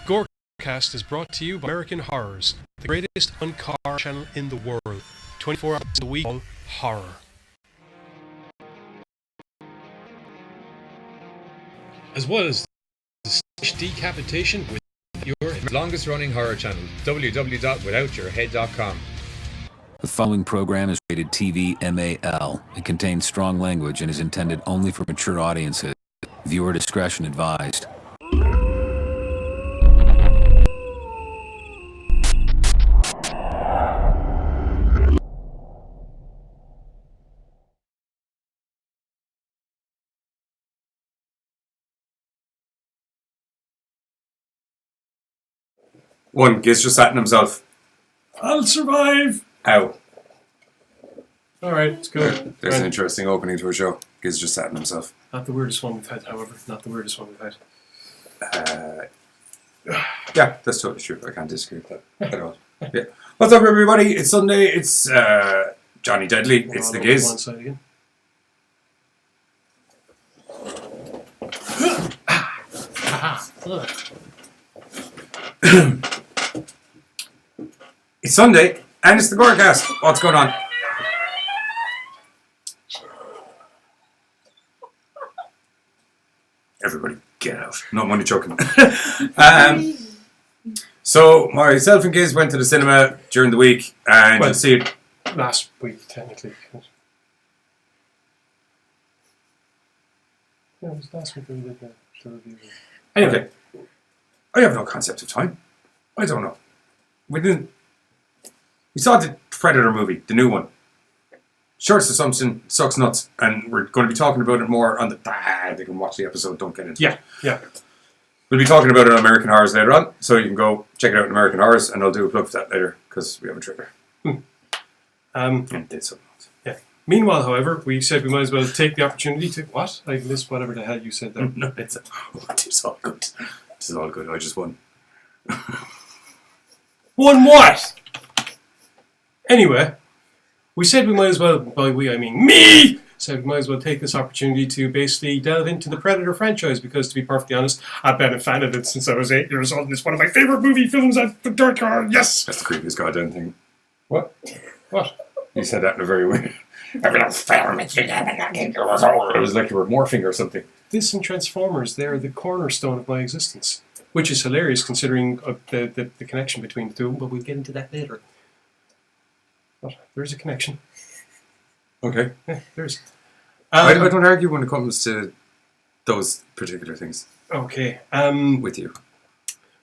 GoreCast is brought to you by American Horrors, the greatest uncar channel in the world. 24 hours a week, all horror. As well as the decapitation with your longest running horror channel, www.withoutyourhead.com. The following program is rated TV MAL. It contains strong language and is intended only for mature audiences. Viewer discretion advised. One, Giz just sat in himself. I'll survive! How? Alright, it's good. There's an interesting opening to a show. Giz just sat in himself. Not the weirdest one we've had, however. Not the weirdest one we've had. Yeah, that's totally true. I can't disagree with that at all. Yeah. What's up, everybody? It's Sunday. It's Johnny Dedly. It's the Giz. One side again. It's Sunday, and it's the GoreCast. What's going on? Everybody, get out. No money choking. So, myself and Giz went to the cinema during the week, and Well, you'll see it. Last week, technically. Yeah, it was last week that we did the review. Anyway. Okay. I have no concept of time. I don't know. We saw the Predator movie, the new one. Short's assumption sucks nuts, and we're going to be talking about it more on the. They can watch the episode. Don't get into it. Yeah. We'll be talking about it on American Horrors later on, so you can go check it out on American Horrors, and I'll do a plug for that later because we have a trailer. And did something else. Yeah. Meanwhile, however, we said we might as well take the opportunity to what? I missed whatever the hell you said there. No, it's all good. It's all good. I just won. Won what? Anyway, we said we might as well, by we I mean me, said we might as well take this opportunity to basically delve into the Predator franchise because, to be perfectly honest, I've been a fan of it since I was 8 years old and it's one of my favourite movie films at the dark car. Yes! That's the creepiest goddamn thing. What? You said that in a very weird. It was like you were morphing or something. This and Transformers, they're the cornerstone of my existence. Which is hilarious considering the connection between the two, but we'll get into that later. But there's a connection. Okay. Yeah, there's. I don't argue when it comes to those particular things Okay. with you.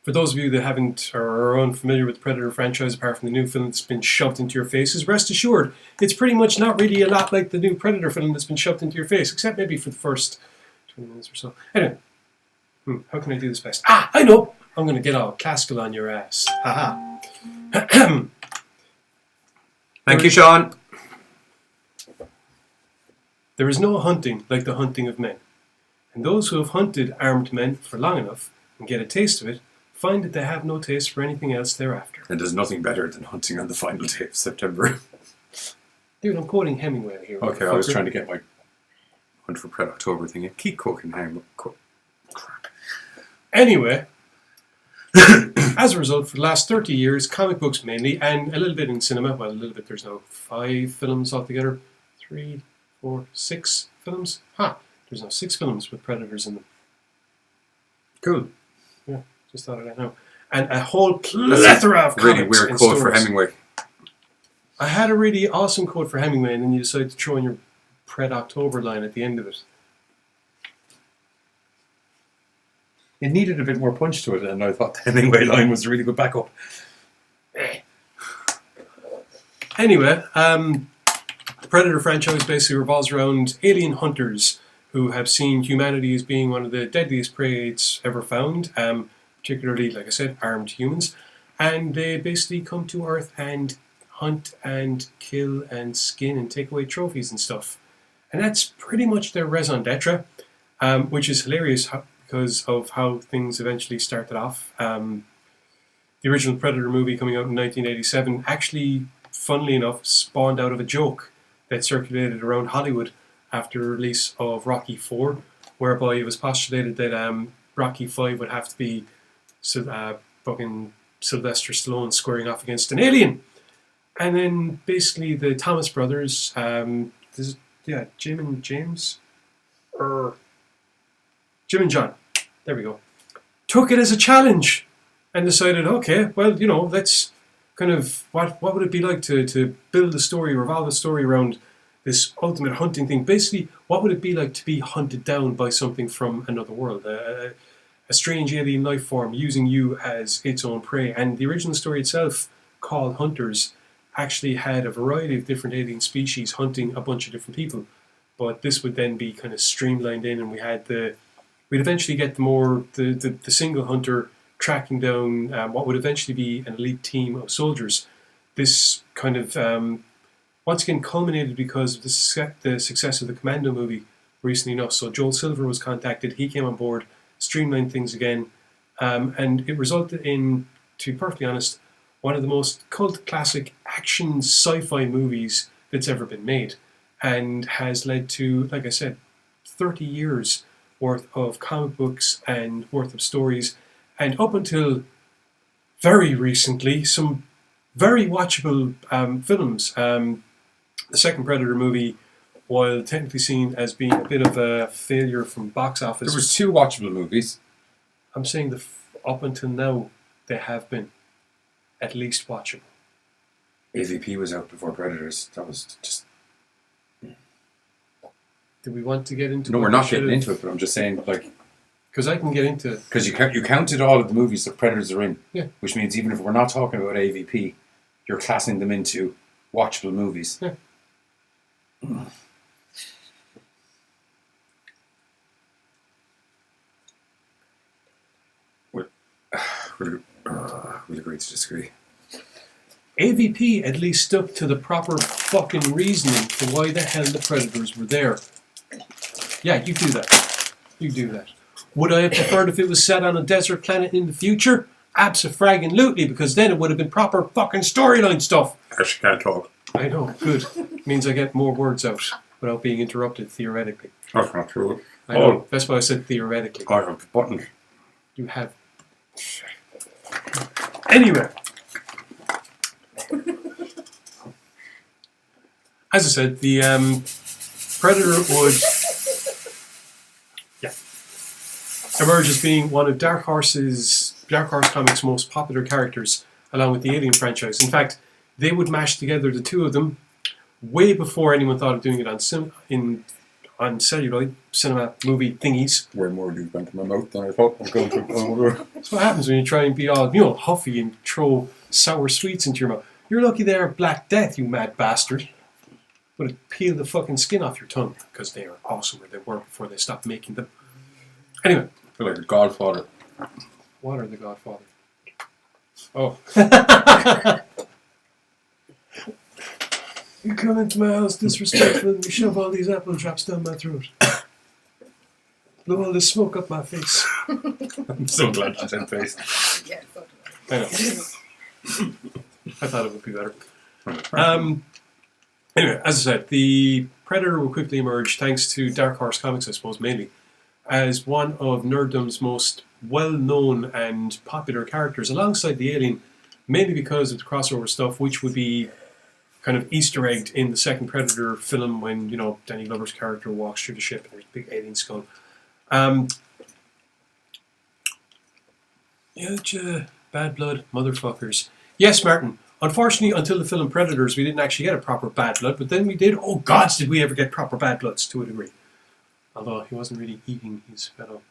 For those of you that haven't or are unfamiliar with the Predator franchise, apart from the new film that's been shoved into your faces, rest assured, it's pretty much not really a lot like the new Predator film that's been shoved into your face, except maybe for the first 20 minutes or so. Anyway, how can I do this best? I know! I'm going to get all classical on your ass. Haha. Thank you, Sean. There is no hunting like the hunting of men. And those who have hunted armed men for long enough and get a taste of it find that they have no taste for anything else thereafter. And there's nothing better than hunting on the final day of September. Dude, I'm quoting Hemingway here. Okay, I was trying to get my Hunt for Predoctober thing. Keep cooking crap. Anyway, as a result, for the last 30 years, comic books mainly, and a little bit in cinema, well, a little bit, there's now 5 films altogether. 3, 4, 6 films? There's now 6 films with Predators in them. Cool. Yeah, just thought of that now. And a whole plethora of comics. Really weird and quote for stories. Hemingway. I had a really awesome quote for Hemingway, and then you decided to throw in your Predoctober line at the end of it. It needed a bit more punch to it, and I thought the Hemingway line was a really good backup. Anyway, the Predator franchise basically revolves around alien hunters who have seen humanity as being one of the deadliest prey it's ever found, particularly, like I said, armed humans. And they basically come to Earth and hunt and kill and skin and take away trophies and stuff. And that's pretty much their raison d'etre, which is hilarious because of how things eventually started off. The original Predator movie coming out in 1987 actually, funnily enough, spawned out of a joke that circulated around Hollywood after the release of Rocky IV, whereby it was postulated that Rocky V would have to be fucking Sylvester Stallone squaring off against an alien. And then basically the Thomas brothers, Jim and James, or Jim and John, there we go, took it as a challenge and decided, okay, well, let's kind of, what would it be like to build a story, revolve a story around this ultimate hunting thing? Basically, what would it be like to be hunted down by something from another world? A strange alien life form using you as its own prey. And the original story itself, called Hunters, actually had a variety of different alien species hunting a bunch of different people. But this would then be kind of streamlined in, and we'd eventually get the single hunter tracking down what would eventually be an elite team of soldiers. This kind of once again culminated because of the success of the Commando movie recently enough. So Joel Silver was contacted, he came on board, streamlined things again, and it resulted in, to be perfectly honest, one of the most cult classic action sci-fi movies that's ever been made, and has led to, like I said, 30 years worth of comic books and worth of stories, and up until very recently, some very watchable films. The second Predator movie, while technically seen as being a bit of a failure from box office... There was 2 watchable movies. I'm saying up until now, they have been at least watchable. AVP was out before Predators. That was just... Do we want to get into No, we're not getting into it, but I'm just saying, like... Because I can get into it. Because you counted all of the movies that Predators are in. Yeah. Which means even if we're not talking about AVP, you're classing them into watchable movies. Yeah. We'll agree to disagree. AVP at least stuck to the proper fucking reasoning for why the hell the Predators were there. Yeah, you do that. You do that. Would I have preferred if it was set on a desert planet in the future? Abso-fraggin-lutely, because then it would have been proper fucking storyline stuff. Actually can't talk. I know, good. Means I get more words out without being interrupted theoretically. That's not true. I know. That's why I said theoretically. I have the buttons. You have. Anyway. As I said, the Predator would emerge as being one of Dark Horse Comics' most popular characters, along with the Alien franchise. In fact, they would mash together the two of them way before anyone thought of doing it on celluloid cinema movie thingies. Way more dude went to my mouth than I thought was going to. That's what happens when you try and be all, huffy and throw sour sweets into your mouth. You're lucky they're Black Death, you mad bastard. Would it peel the fucking skin off your tongue, because they are awesome, or they were before they stopped making them. Anyway. I feel like the Godfather. What are the Godfather? Oh. You come into my house disrespectful and you shove all these apple drops down my throat. Blow all this smoke up my face. I'm so glad you said face. Yeah, I know. I thought it would be better. Anyway, as I said, the Predator will quickly emerge, thanks to Dark Horse Comics, I suppose, mainly, as one of nerddom's most well-known and popular characters, alongside the Alien, mainly because of the crossover stuff, which would be kind of Easter egged in the second Predator film when, Danny Glover's character walks through the ship and there's a big alien skull. Bad blood motherfuckers. Yes, Martin. Unfortunately, until the film Predators, we didn't actually get a proper Bad Blood, but then we did. Oh, gods, did we ever get proper Bad Bloods, to a degree. Although he wasn't really eating his fellow.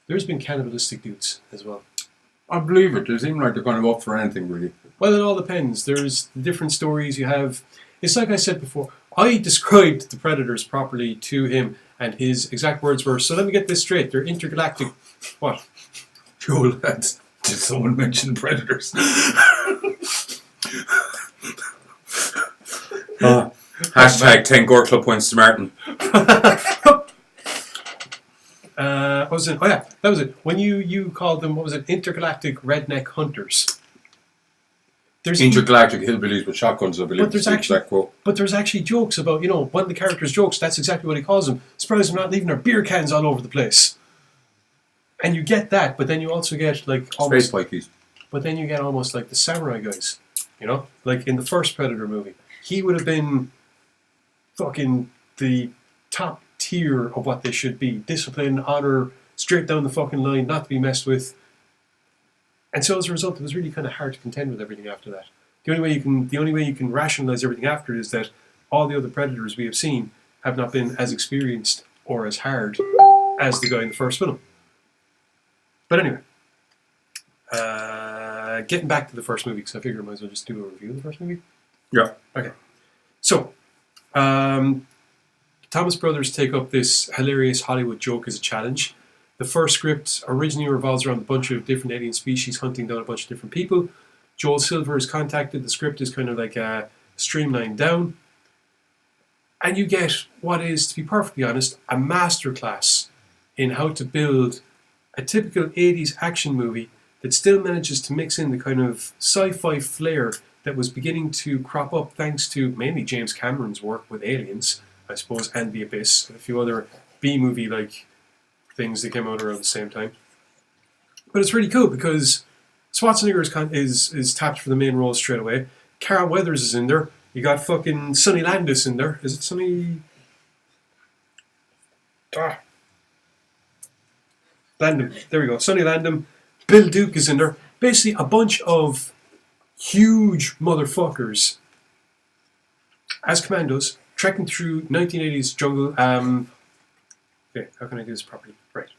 There's been cannibalistic dudes as well. I believe it. They seem like they're kind of up for anything, really. Well, it all depends. There's different stories you have. It's like I said before. I described the Predators properly to him, and his exact words were, so let me get this straight. They're intergalactic... What? Joel, lads. Did someone mention Predators? Hashtag 10 Gore Club points to Martin. What was it? Oh yeah, that was it. When you called them, what was it? Intergalactic redneck hunters. There's intergalactic hillbillies with shotguns, I believe. But there's actually jokes about, one of the characters' jokes. That's exactly what he calls them. Surprised they're not leaving their beer cans all over the place. And you get that, but then you also get like Space almost, bikies. but then you get almost like the samurai guys, you know, like in the first Predator movie, he would have been fucking the top tier of what they should be: discipline, honor, straight down the fucking line, not to be messed with. And so as a result, it was really kind of hard to contend with everything after that. The only way you can rationalize everything after it is that all the other Predators we have seen have not been as experienced or as hard as the guy in the first film. But anyway, getting back to the first movie, because I figure I might as well just do a review of the first movie. Yeah. Okay. So, Thomas Brothers take up this hilarious Hollywood joke as a challenge. The first script originally revolves around a bunch of different alien species hunting down a bunch of different people. Joel Silver is contacted. The script is kind of like streamlined down. And you get what is, to be perfectly honest, a masterclass in how to build a typical 80s action movie that still manages to mix in the kind of sci-fi flair that was beginning to crop up thanks to mainly James Cameron's work with Aliens, I suppose, and The Abyss, and a few other B-movie-like things that came out around the same time. But it's really cool because Schwarzenegger is tapped for the main role straight away. Carl Weathers is in there. You got fucking Sonny Landis in there. Is it Sonny? Landham. There we go. Sonny Landham. Bill Duke is in there. Basically a bunch of huge motherfuckers as commandos trekking through 1980s jungle. Okay, how can I do this properly? Right.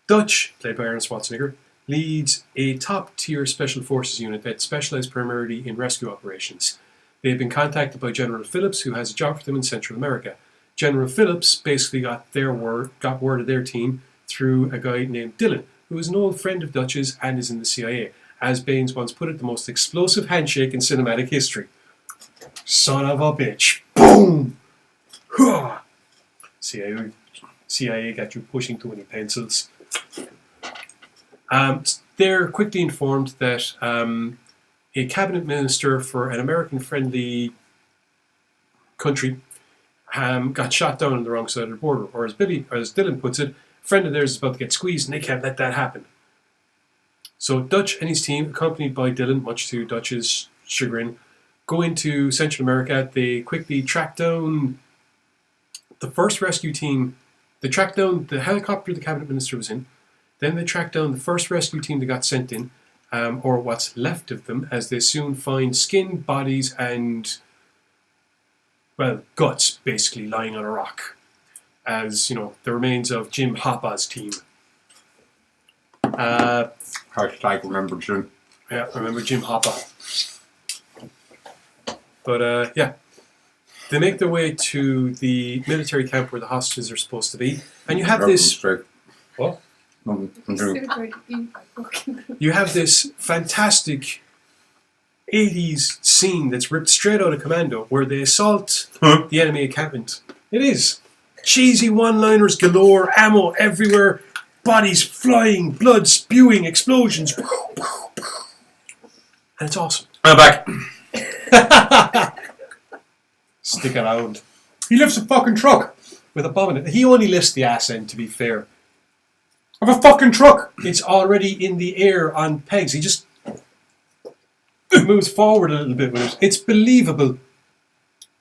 Dutch, played by Arnold Schwarzenegger, leads a top-tier special forces unit that specializes primarily in rescue operations. They have been contacted by General Phillips, who has a job for them in Central America. General Phillips basically got word of their team through a guy named Dylan, who is an old friend of Dutch's and is in the CIA. As Baines once put it, the most explosive handshake in cinematic history. Son of a bitch. Boom! CIA got you pushing too many pencils. They're quickly informed that a cabinet minister for an American-friendly country got shot down on the wrong side of the border. Or as Dylan puts it, a friend of theirs is about to get squeezed and they can't let that happen. So Dutch and his team, accompanied by Dylan, much to Dutch's chagrin, go into Central America. They quickly track down the first rescue team. They track down the helicopter the cabinet minister was in. Then they track down the first rescue team that got sent in, or what's left of them, as they soon find skin, bodies, and, well, guts, basically, lying on a rock. As, you know, the remains of Jim Hoppa's team. Hashtag remember Jim. Yeah, remember Jim Hoppa. But, yeah. They make their way to the military camp where the hostages are supposed to be. And you have this... What? You have this fantastic 80s scene that's ripped straight out of Commando where they assault the enemy encampment. It is. Cheesy one-liners galore, ammo everywhere, bodies flying, blood spewing, explosions. And it's awesome. I'm back. Stick around. He lifts a fucking truck. With a bomb in it. He only lifts the ass end, to be fair. Of a fucking truck. It's already in the air on pegs. He just moves forward a little bit with it. It's believable.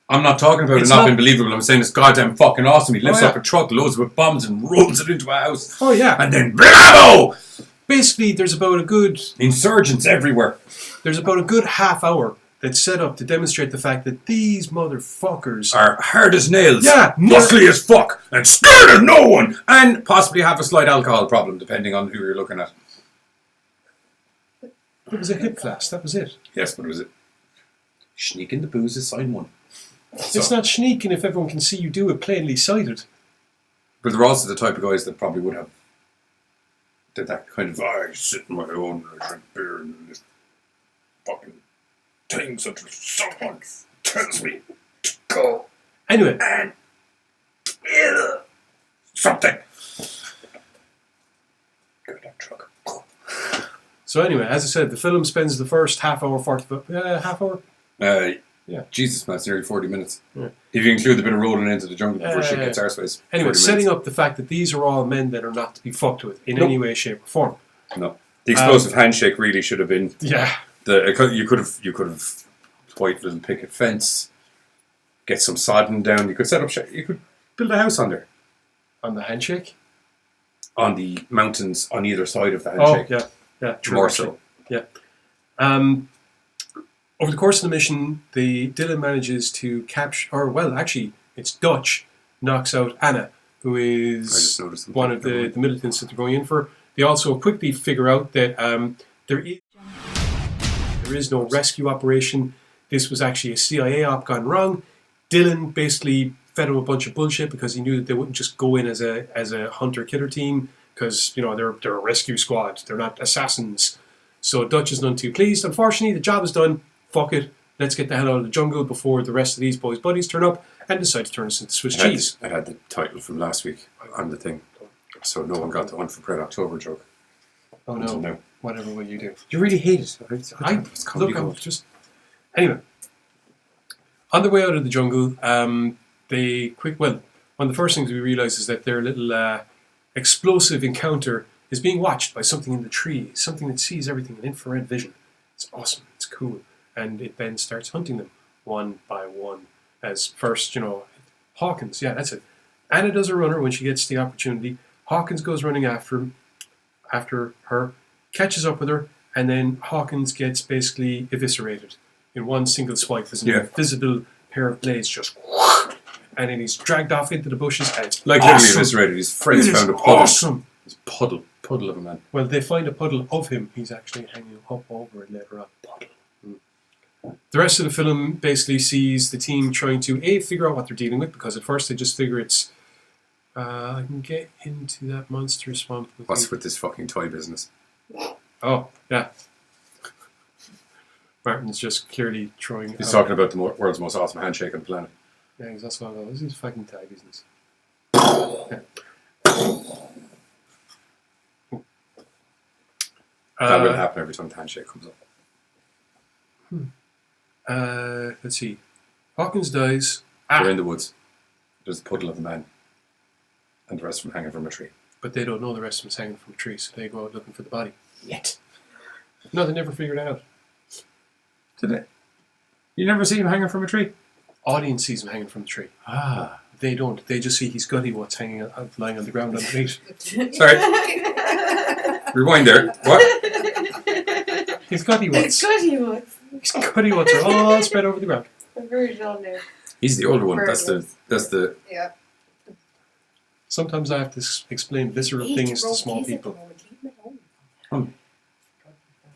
I'm not talking about it not being believable. I'm saying it's goddamn fucking awesome. He lifts up a truck, loads with bombs, and rolls it into a house. Oh, yeah. And then BRAVO! Basically, there's about a good... Insurgents everywhere. There's about a good half hour that's set up to demonstrate the fact that these motherfuckers are hard as nails, muscly as fuck, and scared of no one, and possibly have a slight alcohol problem, depending on who you're looking at. It was a hip flask, that was it. Yes, but was it? Sneaking the booze is sign one. It's not sneaking if everyone can see you do it plainly sighted. But they're also the type of guys that probably would have did that kind of, I sit in my own and I drink beer and lift fucking things until someone tells me to go. Anyway. And something. Go that truck. So anyway, as I said, the film spends the first half hour, Yeah. Jesus, man, it's nearly 40 minutes. Yeah. If you include the bit of rolling into the jungle before shit gets arseways. Anyway, 40 setting minutes. up the fact that these are all men that are not to be fucked with in any way, shape, or form. No. The explosive handshake really should have been... Yeah. You could have white little picket fence, get some sodding down. You could set up... You could build a house on there. On the handshake? On the mountains on either side of the handshake. Oh, yeah. True, More actually. so. Yeah. Over the course of the mission, Dylan manages to capture... Or, well, actually, it's Dutch knocks out Anna, who is one of the militants that they're going in for. They also quickly figure out that there is no rescue operation. This was actually a CIA op gone wrong. Dylan basically fed him a bunch of bullshit because he knew that they wouldn't just go in as a hunter-killer team because, they're a rescue squad. They're not assassins. So Dutch is none too pleased. Unfortunately, the job is done. Fuck it. Let's get the hell out of the jungle before the rest of these boys' buddies turn up and decide to turn us into Swiss cheese. I had the title from last week on the thing. So no one got the one for Predoctober joke. Oh no. Whatever will you do. You really hate it. I'm just... Anyway. On the way out of the jungle, one of the first things we realise is that their little explosive encounter is being watched by something in the trees, something that sees everything in infrared vision. It's awesome. It's cool. And it then starts hunting them one by one. As first, Hawkins, yeah, that's it. Anna does a runner when she gets the opportunity. Hawkins goes running after her, catches up with her, and then Hawkins gets basically eviscerated in one single swipe. There's an invisible pair of blades just, and then he's dragged off into the bushes, and it's like awesome. Literally eviscerated. His friends found a puddle. Awesome. It's a puddle of a man. Well, they find a puddle of him. He's actually hanging up over it later on. Puddle. The rest of the film basically sees the team trying to figure out what they're dealing with, because at first they just figure it's I can get into that monster swamp with What's with this fucking toy business? Oh, yeah. Martin's just clearly throwing... He's talking about the world's most awesome handshake on the planet. Yeah, he's also about, this is fucking toy business. Yeah. That will happen every time the handshake comes up. Let's see. Hawkins dies. They're in the woods. There's a puddle of a man. And the rest of them hanging from a tree. But they don't know the rest of them's hanging from a tree, so they go out looking for the body. Yet. No, they never figured it out. Did they? You never see him hanging from a tree? Audience sees him hanging from the tree. Ah. They don't. They just see his gutty what's hanging lying on the ground underneath. Sorry. Rewind there. What? His gutty what's. His gutty what's are all spread over the ground. He's the older one. That's the. Yeah. Sometimes I have to explain visceral things to small people.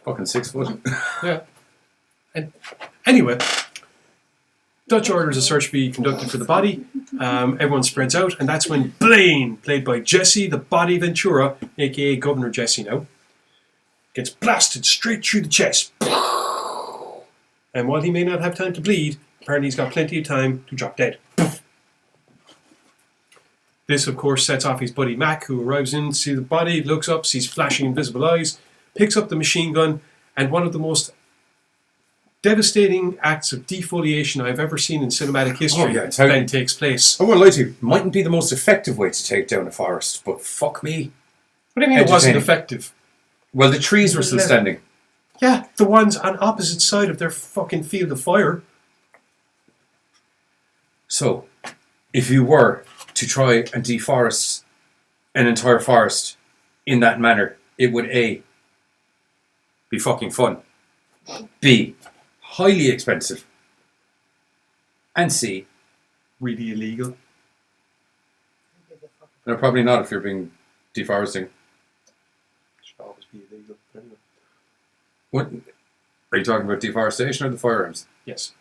Fucking 6 foot. Yeah. And anyway, Dutch orders a search be conducted for the body. Everyone spreads out, and that's when Blaine, played by Jesse the Body Ventura, aka Governor Jesse now, gets blasted straight through the chest. And while he may not have time to bleed, apparently he's got plenty of time to drop dead. This, of course, sets off his buddy Mac, who arrives in, sees the body, looks up, sees flashing invisible eyes, picks up the machine gun, and one of the most devastating acts of defoliation I've ever seen in cinematic history then takes place. I won't lie to you, mightn't be the most effective way to take down a forest, but fuck me. What do you mean it wasn't effective? Well, the trees were still standing. Yeah, the ones on opposite side of their fucking field of fire. So, if you were to try and deforest an entire forest in that manner, it would A, be fucking fun, B, highly expensive, and C, really illegal. No, probably not if you're being deforesting. It should always be illegal. But anyway. What? Are you talking about deforestation or the firearms? Yes.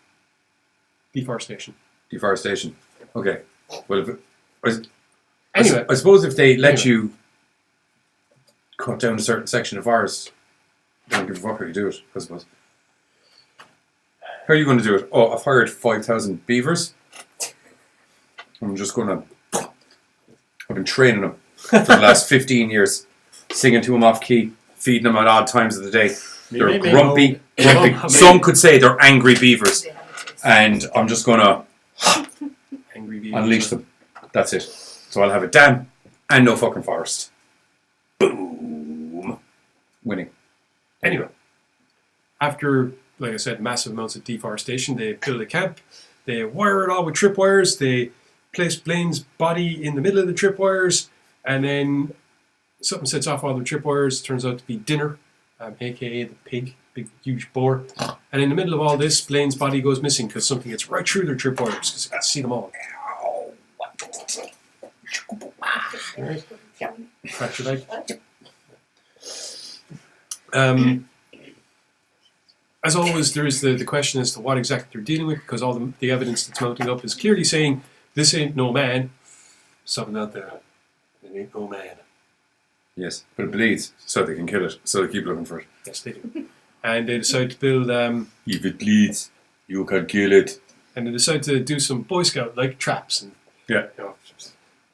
Deforestation. Deforestation. Okay. Well, anyway, I suppose if they let you cut down a certain section of forest, they don't give a fuck how you do it, I suppose. How are you going to do it? Oh, I've hired 5,000 beavers. I'm just going to... I've been training them for the last 15 years, singing to them off key, feeding them at odd times of the day. They're grumpy. Some could say they're angry beavers. and I'm just gonna Angry Beavers. unleash them. That's it. So I'll have a dam and no fucking forest. Boom. Winning. Anyway, after, like I said, massive amounts of deforestation, they build a camp, they wire it all with tripwires, they place Blaine's body in the middle of the tripwires, and then something sets off all the tripwires. Turns out to be Dinner, aka the pig, big huge boar. And in the middle of all this, Blaine's body goes missing because something gets right through their tripwires because you can see them all. Right? Yeah. Fractured leg. As always, there is the question as to what exactly they're dealing with, because all the evidence that's mounting up is clearly saying this ain't no man. Something out there. It ain't no man. Yes, but it bleeds, so they can kill it. So they keep looking for it. Yes, they do. And they decide to build. If it bleeds, you can kill it. And they decide to do some Boy Scout like traps and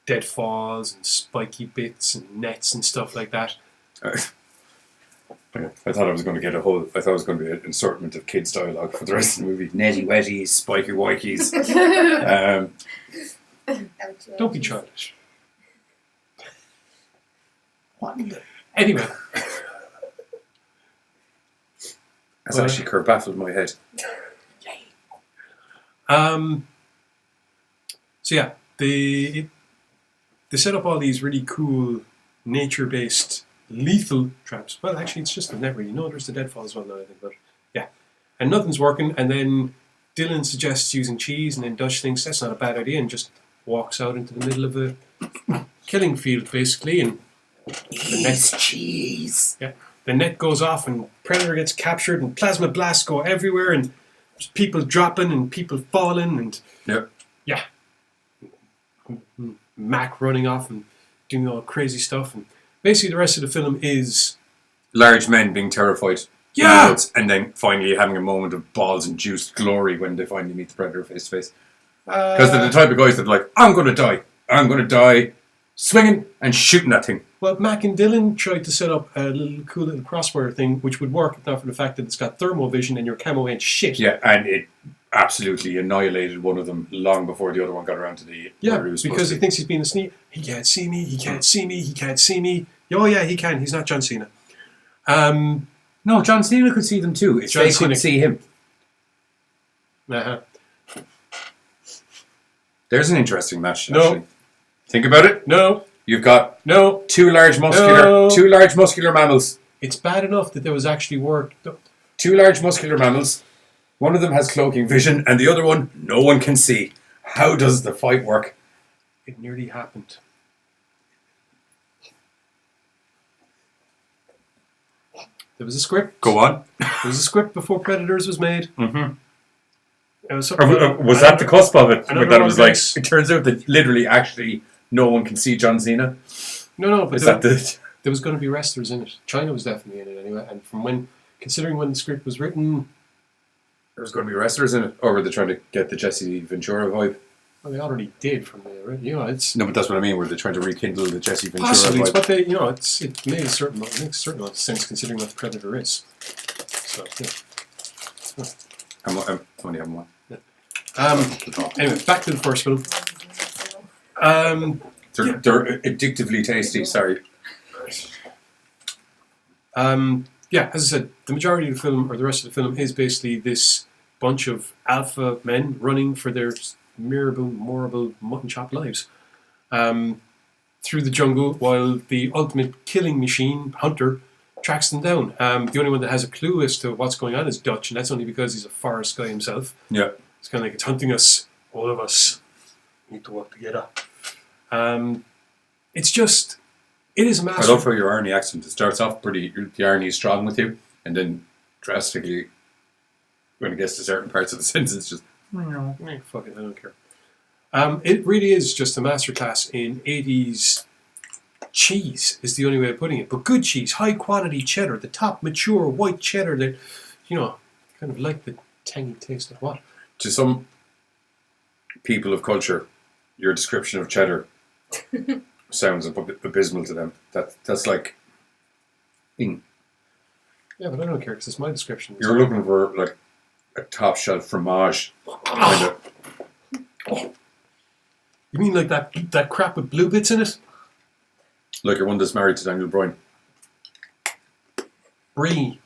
deadfalls and spiky bits and nets and stuff like that. I thought I was going to get I thought it was going to be an assortment of kids' dialogue for the rest of the movie. Netty wetties, spiky wikies. Don't be childish. Anyway. That's actually baffled my head. So yeah, they set up all these really cool nature-based lethal traps. Well, actually, it's just the net really. No, there's the deadfall as well now, I think. But yeah, and nothing's working. And then Dylan suggests using cheese, and then Dutch thinks that's not a bad idea, and just walks out into the middle of a killing field, basically. And the net's cheese. Yeah, the net goes off, and Predator gets captured, and plasma blasts go everywhere, and there's people dropping and people falling, and yeah, Mac running off and doing all crazy stuff, and basically the rest of the film is large men being terrified. Yeah! In the woods, and then finally having a moment of balls and juiced glory when they finally meet the Predator face to face. Because they're the type of guys that are like, I'm going to die, swinging and shooting that thing. Well, Mac and Dylan tried to set up a cool little crosswire thing, which would work if not for the fact that it's got thermal vision and your camo ain't shit. Yeah, and it absolutely annihilated one of them long before the other one got around to the... Yeah, because he thinks he's being a sneak. He can't see me, he can't see me, he can't see me. Oh yeah, he can, he's not John Cena. No, John Cena could see them too. It's John they Cena couldn't see him. Uh-huh. There's an interesting match, No. actually. Think about it. No. You've got No. two large muscular mammals. It's bad enough that there was actually work. Two large muscular mammals. One of them has cloaking vision, and the other one, no one can see. How does the fight work? It nearly happened. There was a script. Go on. There was a script before Predators was made. Mm-hmm. It was Was that the cusp of it? another That it was one like, base. it turns out that literally, actually, no one can see John Cena. No, but Is that the... there was going to be wrestlers in it. China was definitely in it anyway. And considering when the script was written, There's going to be wrestlers in it? Or were they trying to get the Jesse Ventura vibe? well, they already did from the, it's No, but that's what I mean. Were they trying to rekindle the Jesse Ventura possibly, vibe? but it makes a certain amount of sense considering what the Predator is. So, yeah. I'm only having one. Anyway, back to the first film. They're addictively tasty, sorry. Yeah, as I said, the majority of the film, or the rest of the film, is basically this bunch of alpha men running for their memorable mutton chop lives through the jungle, while the ultimate killing machine, Hunter, tracks them down. The only one that has a clue as to what's going on is Dutch, and that's only because he's a forest guy himself. Yeah. It's kind of like, it's hunting us, all of us. We need to work together. It's just, it is a master. I love how your irony accent, it starts off pretty, the irony is strong with you, and then drastically, when it gets to certain parts of the sentence, it's just... Fuck it, I don't care. It really is just a masterclass in 80s cheese, is the only way of putting it. But good cheese, high quality cheddar, the top mature white cheddar that, kind of like the tangy taste of what? To some people of culture, your description of cheddar sounds abysmal to them. That's like... Yeah, but I don't care because it's my description. You're looking for, like, a top shelf fromage. You mean like that crap with blue bits in it? Like your one that's married to Daniel Bryan. Brie.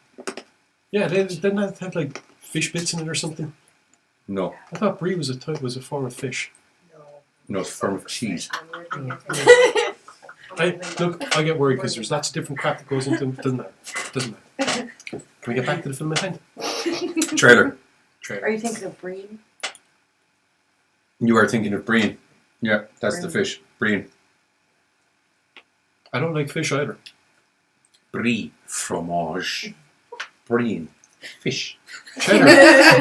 Yeah, didn't that have like fish bits in it or something? No. I thought brie was a form of fish. No, it's a form of cheese. I get worried because there's lots of different crap that goes into them. Doesn't matter. Can we get back to the film at hand? Trailer. Are you thinking of Breen? You are thinking of Breen. Yeah, that's the fish. Breen. I don't like fish either. Brie. Fromage. Breen. Fish. Cheddar,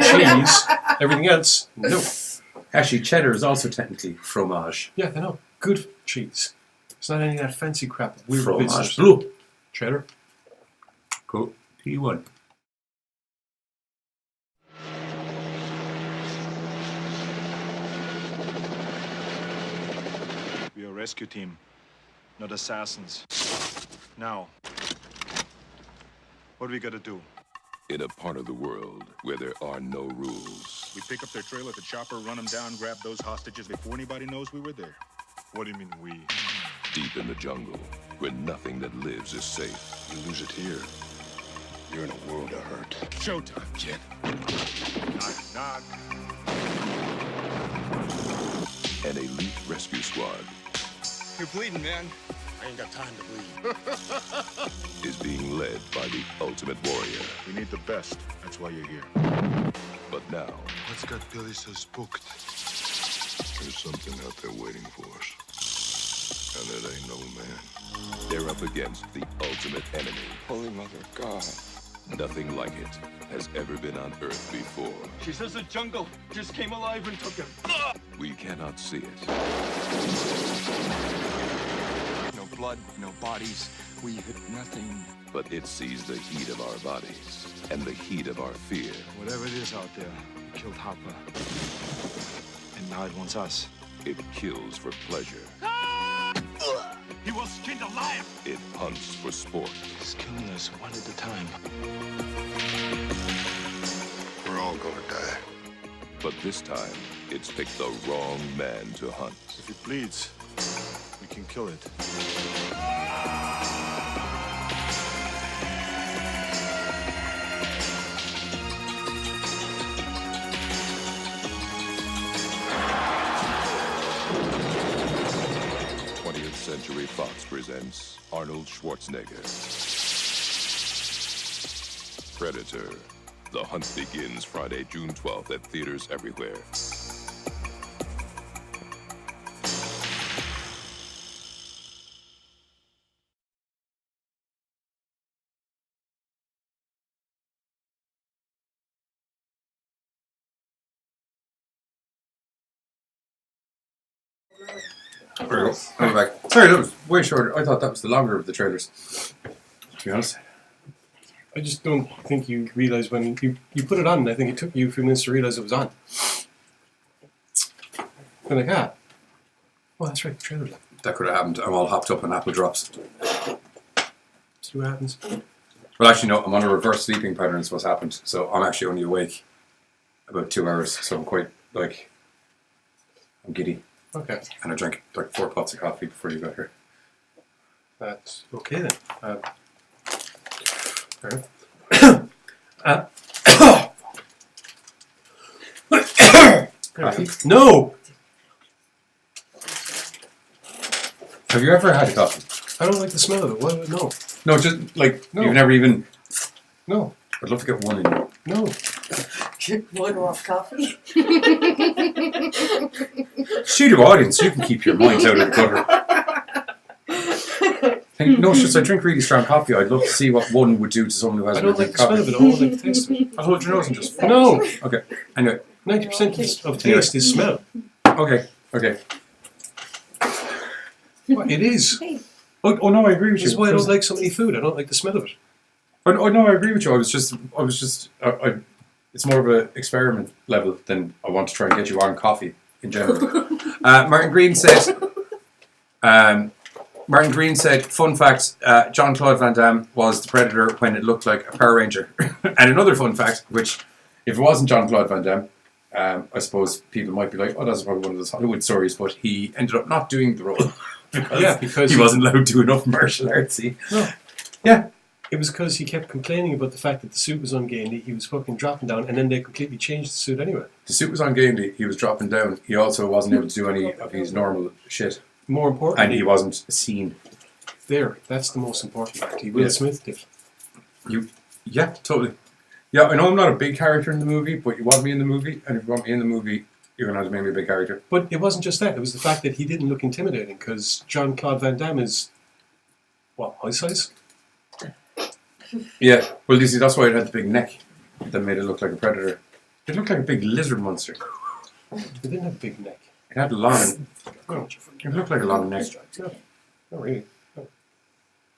cheese, everything else, no. Actually, cheddar is also technically fromage. Yeah, I know. Good cheese. It's not any of that fancy crap. Weird Fromage business. bleu. Cheddar. Cool. P1. We are a rescue team, not assassins. Now, what do we gotta do? In a part of the world where there are no rules, We pick up their trailer at the chopper, run them down, grab those hostages before anybody knows we were there. What do you mean we? deep in the jungle, where nothing that lives is safe. You lose it here, you're in a world of hurt. Showtime, kid. Knock, knock. An elite rescue squad You're bleeding, man. I ain't got time to bleed. is being led by the ultimate warrior. We need the best. That's why you're here. But now, What's got Billy so spooked? there's something out there waiting for us. And it ain't no man. They're up against the ultimate enemy. Holy Mother of God. Nothing like it has ever been on Earth before. She says the jungle just came alive and took him. We cannot see it, No blood, no bodies. We hit nothing. but it sees the heat of our bodies and the heat of our fear. Whatever it is out there, it killed Hopper. And now it wants us. It kills for pleasure. He was skinned alive. It hunts for sport. It's killing us one at a time. We're all gonna die. But this time, it's picked the wrong man to hunt. If it bleeds, we can kill it. Century Fox presents Arnold Schwarzenegger. Predator. The hunt begins Friday, June 12th at theaters everywhere. There we go. I'm back. Sorry, that was way shorter. I thought that was the longer of the trailers. To be honest. I just don't think you realise when you put it on, and I think it took you a few minutes to realise it was on. You're like, oh, that's right, the trailer's on. That could have happened. I'm all hopped up on apple drops. See what happens. Well, actually, no. I'm on a reverse sleeping pattern is what's happened. So I'm actually only awake about 2 hours. So I'm quite, I'm giddy. Okay, And I drank 4 pots of coffee before you got here. that's okay then. Fair enough. No! Have you ever had a coffee? I don't like the smell of it. What? No. No, just No. you've never even. No. I'd love to get one in you. No. One off coffee. Studio audience, you can keep your minds out of the gutter. No, it's just I drink really strong coffee. I'd love to see what one would do to someone who I hasn't don't really like the smell of it. I don't like the taste of it. I'll hold your nose and just. No! Okay. Anyway. 90% of taste is smell. Okay. What? It is. Oh no, I agree with you. This is why I don't like so many food. I don't like the smell of it. Oh no, I agree with you. I was just. It's more of an experiment level than I want to try and get you on coffee in general. Martin Green said. Fun fact: Jean-Claude Van Damme was the Predator when it looked like a Power Ranger. And another fun fact, which If it wasn't Jean-Claude Van Damme, I suppose people might be like, oh, that's probably one of those Hollywood stories, but he ended up not doing the role because he wasn't allowed to do enough martial artsy. No. Yeah. It was because he kept complaining about the fact that the suit was ungainly. He was fucking dropping down, and then they completely changed the suit anyway. The suit was ungainly. He was dropping down. He also wasn't able to do any of his normal shit. More important, And he wasn't seen. There, that's the most important part. Will Smith did. Yeah, totally. Yeah, I know I'm not a big character in the movie, but you want me in the movie, and if you want me in the movie, you're going to have to make me a big character. But it wasn't just that. It was the fact that he didn't look intimidating, because Jean-Claude Van Damme is, what, my size? Yeah, well, you see, that's why it had the big neck that made it look like a predator. It looked like a big lizard monster. It didn't have a big neck. It had a long... No, It looked like a long neck. no, not really. No.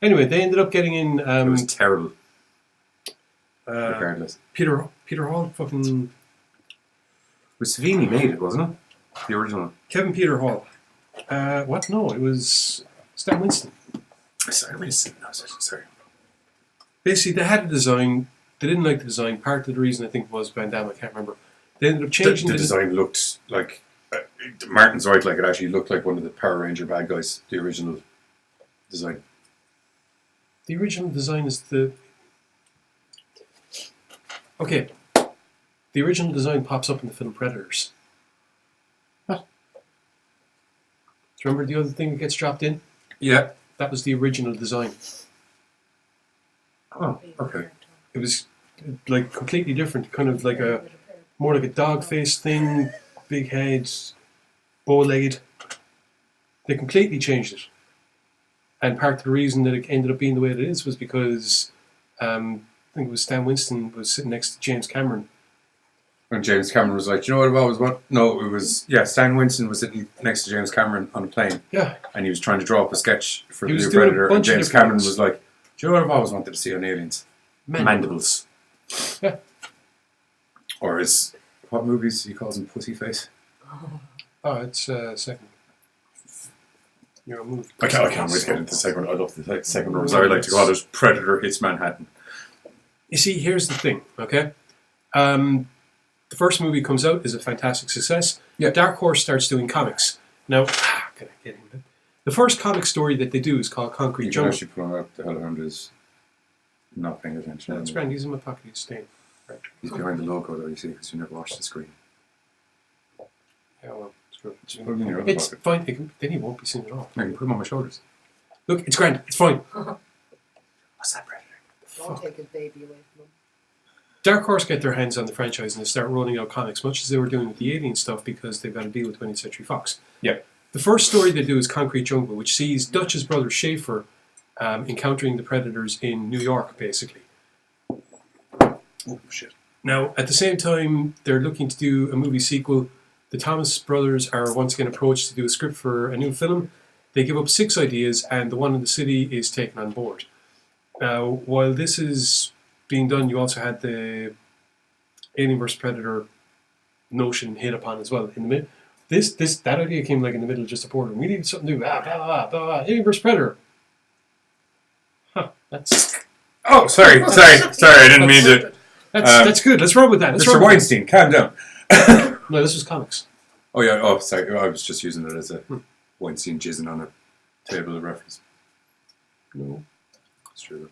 Anyway, they ended up getting in... It was terrible, uh, regardless. Peter Hall, fucking... It was Savini made it, wasn't it? The original one. Kevin Peter Hall. What? No, it was Stan Winston. Sorry. Basically, they had a design. They didn't like the design. Part of the reason, I think, was Van Damme. I can't remember. They ended up changing The design looked like... Martin's right, like it actually looked like one of the Power Ranger bad guys, the original design. The original design is the... Okay. The original design pops up in the film Predators. What? Do you remember the other thing that gets dropped in? Yeah. That was the original design. Oh, okay. It was like completely different, kind of like a more like a dog face thing, big head, bow-legged. They completely changed it, and part of the reason that it ended up being the way it is was because I think it was Stan Winston was sitting next to James Cameron. And James Cameron was like, you know what I've always wanted? No, it was, Stan Winston was sitting next to James Cameron on a plane. Yeah. And he was trying to draw up a sketch for He the was new doing a Predator. And bunch of James different Cameron ones. was like, do you know what I've always wanted to see on aliens? Mandibles. Yeah. Or his, what movies he calls him Pussyface? Oh, it's second. You're a move. I can't wait to get into the second one. I love the second one. I like to call it Predator Hits Manhattan. You see, here's the thing, okay? The first movie comes out, is a fantastic success. Yeah. Dark Horse starts doing comics. Now, can I get in a bit? The first comic story that they do is called Concrete You can Jungle. actually put him up the Hellhound is not paying attention. That's grand, he's in my pocket, he's staying. Right. He's behind the logo though, you see, because you never watched the screen. Yeah, well, screw it. Just put him in your other It's pocket. fine, then he won't be seen at all. I can put him on my shoulders. Look, it's grand, it's fine. What's that, Predator? Don't take his baby away from him. Dark Horse get their hands on the franchise and they start rolling out comics, much as they were doing with the Alien stuff, because they've got to deal with 20th Century Fox. Yeah. The first story they do is Concrete Jungle, which sees Dutch's brother Schaefer encountering the Predators in New York, basically. Oh, shit. Now, at the same time, they're looking to do a movie sequel. The Thomas brothers are once again approached to do a script for a new film. They give up 6 ideas, and the one in the city is taken on board. Now, while this is being done, you also had the Alien vs Predator notion hit upon as well. In the that idea came like in the middle of just a boardroom. We needed something new. Blah, blah, blah, blah. Alien vs Predator. Huh, that's... Oh, sorry, I didn't mean to. That's good. Let's roll with that. Let's roll Mr. with Weinstein, calm down. that. No, this was comics. Oh, yeah, sorry, I was just using it as a Weinstein jizzing on a table of reference. No. It's true.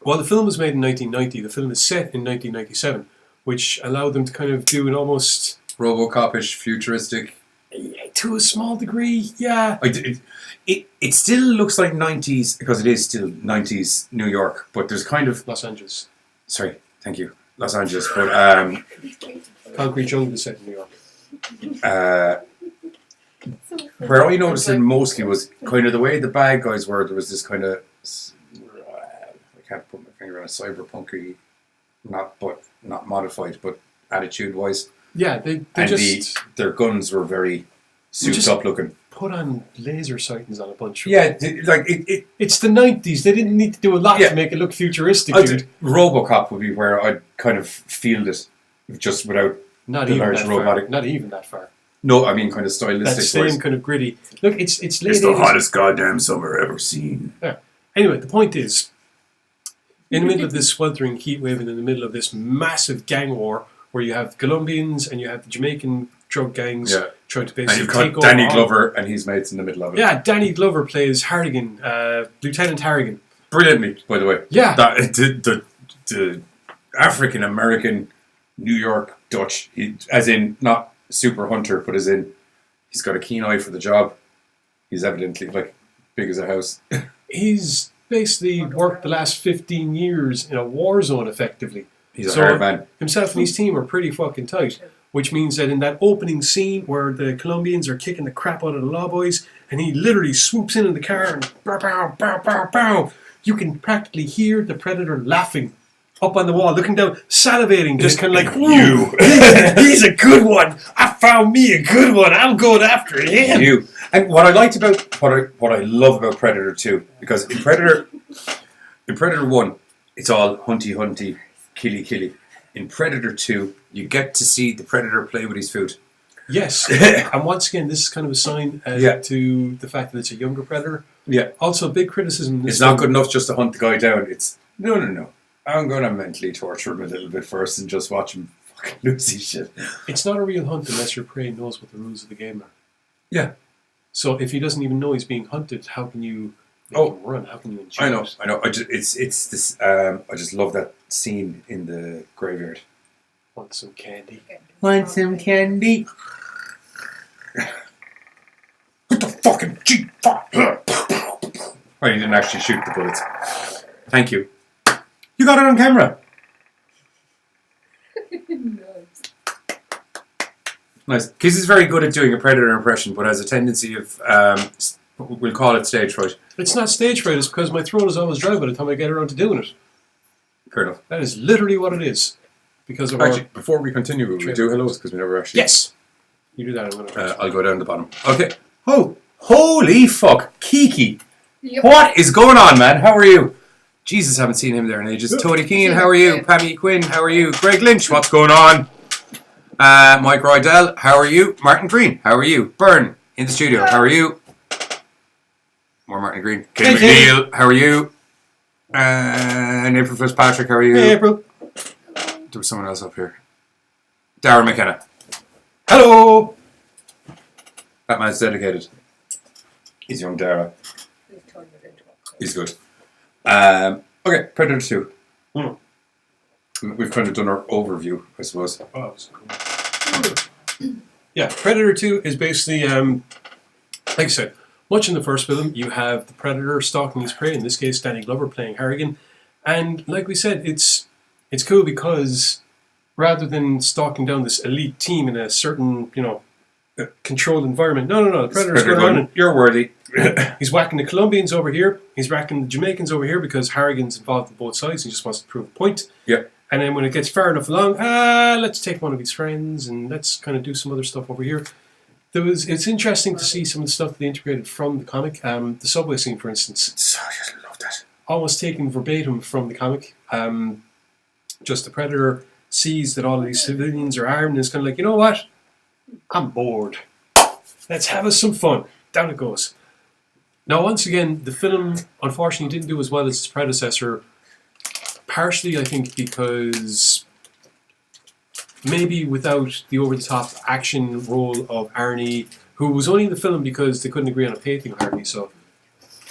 Well, the film was made in 1990. The film is set in 1997, which allowed them to kind of do an almost... RoboCop-ish, futuristic. To a small degree, yeah. It still looks like 90s, because it is still 90s New York, but there's kind of... Los Angeles. Sorry, thank you. Los Angeles, but... Concrete Jungle is set in New York. Where I noticed it mostly was kind of the way the bad guys were. There was this kind of... I can't put my finger on a cyberpunky, not modified, but attitude-wise. Yeah, they And just their guns were very souped up looking. put on laser sightings on a bunch of... Yeah, like It's the 90s. They didn't need to do a lot Yeah. to make it look futuristic, I'd- dude. RoboCop would be where I'd kind of feel it, just without Not the even large that robotic. far. Not even that far. No, I mean kind of That stylistic. same wise. kind of gritty. Look, it's late It's the 80s. hottest goddamn summer ever seen. Yeah. Anyway, the point is, In the middle of this sweltering heat wave and in the middle of this massive gang war where you have Colombians and you have the Jamaican drug gangs trying to And basically you've take got over. Danny Glover and his mates in the middle of it. Yeah, Danny Glover plays Harrigan, Lieutenant Harrigan. Brilliantly, by the way. Yeah. The African American New York Dutch, as in not super hunter, but as in he's got a keen eye for the job. He's evidently like big as a house. He's basically worked the last 15 years in a war zone effectively. He's a hard man. Himself and his team are pretty fucking tight, which means that in that opening scene where the Colombians are kicking the crap out of the Law Boys and he literally swoops in the car and bow, bow, bow, bow, bow, you can practically hear the Predator laughing up on the wall, looking down, salivating, just kind of like, "Ooh, he's a good one. I found me a good one. I'm going after him." You. And what I liked about what I love about Predator 2, because in Predator 1, it's all hunty, killy. In Predator 2, you get to see the Predator play with his food. Yes, and once again, this is kind of a sign to the fact that it's a younger Predator. Yeah. Also, big criticism. It's not good enough just to hunt the guy down. It's no. I'm going to mentally torture him a little bit first and just watch him fucking lose his shit. It's not a real hunt unless your prey knows what the rules of the game are. Yeah. So if he doesn't even know he's being hunted, how can you make him run? How can you enjoy it? I know. It's this. I just love that scene in the graveyard. Want some candy? Want some candy? What the fucking G? Oh, you didn't actually shoot the bullets. Thank you. You got it on camera. Nice. Kiz is very good at doing a Predator impression, but has a tendency of, we'll call it stage fright. It's not stage fright, it's because my throat is always dry by the time I get around to doing it. Fair enough. That is literally what it is. Because of Actually, before we continue, we do hellos because we never actually... Yes! You do that, I'm going to... I'll go down the bottom. Okay. Oh, holy fuck. Kiki. Yep. What is going on, man? How are you? Jesus, haven't seen him there in ages. Tony Keane, how are you? Pammy Quinn, how are you? Greg Lynch, what's going on? Mike Rydell, how are you? Martin Green, how are you? Byrne, in the studio, how are you? More Martin Green. Kate McNeil, how are you? And April Fitzpatrick, how are you? Hey, April. There was someone else up here. Darren McKenna. Hello! That man's dedicated. He's young Dara. He's good. Okay, Predator 2. We've kind of done our overview, I suppose. Oh, that's cool. Yeah, Predator 2 is basically, like I said, much in the first film, you have the Predator stalking his prey, in this case Danny Glover playing Harrigan, and like we said, it's cool because rather than stalking down this elite team in a certain, controlled environment, no, the Predator's going around and you're worthy. he's whacking the Colombians over here, he's whacking the Jamaicans over here because Harrigan's involved in both sides, he just wants to prove a point. Yeah. And then when it gets far enough along, let's take one of his friends and let's kind of do some other stuff over here. It's interesting to see some of the stuff that they integrated from the comic. The subway scene, for instance. I just love that. Almost taken verbatim from the comic. Just the Predator sees that all of these civilians are armed and is kind of like, you know what? I'm bored. Let's have us some fun. Down it goes. Now, once again, the film, unfortunately, didn't do as well as its predecessor. Partially, I think, because maybe without the over-the-top action role of Arnie, who was only in the film because they couldn't agree on a pay thing with Arnie, so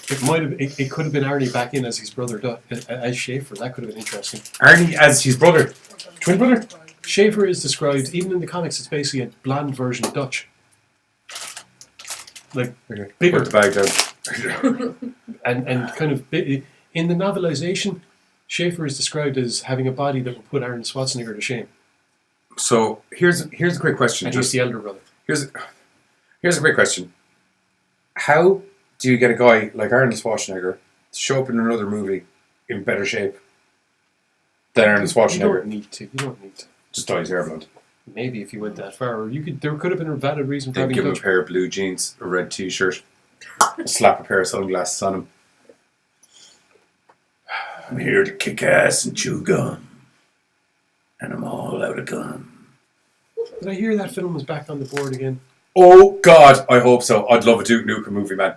it could have been Arnie back in as his brother, as Schaefer. That could have been interesting. Arnie as his brother. Twin brother? Schaefer is described, even in the comics, it's basically a blonde version of Dutch. Like, bigger. Put the bag down. and kind of, in the novelization, Schaefer is described as having a body that would put Arnold Schwarzenegger to shame. So here's a great question. And he's the elder brother. Here's a great question. How do you get a guy like Arnold Schwarzenegger to show up in another movie in better shape than Arnold Schwarzenegger? You don't need to. Just dye his hair blonde. Maybe if you went that far, or there could have been a valid reason for They'd having give him a Dutch. pair of blue jeans, a red t-shirt, slap a pair of sunglasses on him. I'm here to kick ass and chew gum. And I'm all out of gum. Did I hear that film was back on the board again? Oh God, I hope so. I'd love a Duke Nukem movie, man.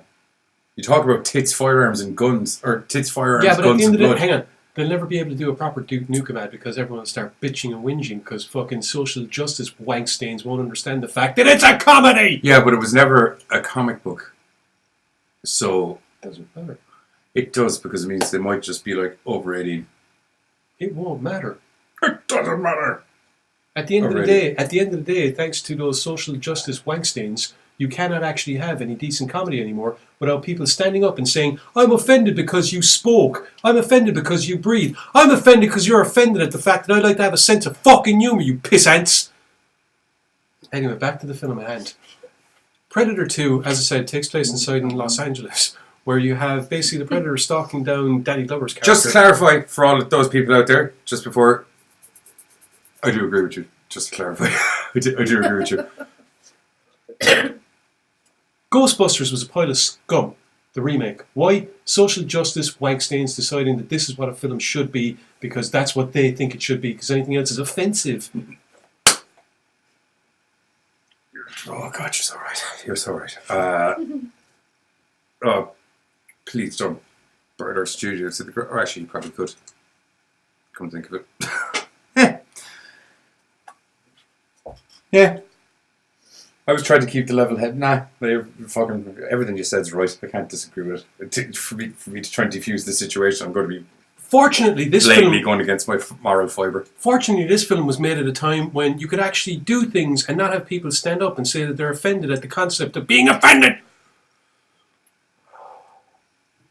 You talk about tits, firearms and guns, or tits, firearms, Yeah, but at guns the end and of the blood. day, hang on. they'll never be able to do a proper Duke Nukem ad because everyone will start bitching and whinging because fucking social justice wankstains won't understand the fact that it's a comedy! Yeah, but it was never a comic book. So... Doesn't matter. It does, because it means they might just be like over 18. It won't matter. It doesn't matter. At the end of the day, thanks to those social justice wankstains, you cannot actually have any decent comedy anymore without people standing up and saying, I'm offended because you spoke. I'm offended because you breathe. I'm offended because you're offended at the fact that I'd like to have a sense of fucking humour, you piss ants. Anyway, back to the film at hand. Predator 2, as I said, takes place inside in Los Angeles, where you have basically the Predator stalking down Danny Glover's character. Just to clarify for all of those people out there, just before, I do agree with you. Just to clarify, I do agree with you. Ghostbusters was a pile of scum, the remake. Why? Social justice wankstains deciding that this is what a film should be because that's what they think it should be because anything else is offensive. Oh God, you're so right. You're so right. Oh, please don't burn our studios. Or actually, you probably could. Come think of it. Yeah. I was trying to keep the level head. Nah, fucking everything you said is right. I can't disagree with it. For me to try and defuse the situation, I'm going to be Fortunately, this blatantly film... going against my moral fibre. Fortunately, this film was made at a time when you could actually do things and not have people stand up and say that they're offended at the concept of being offended.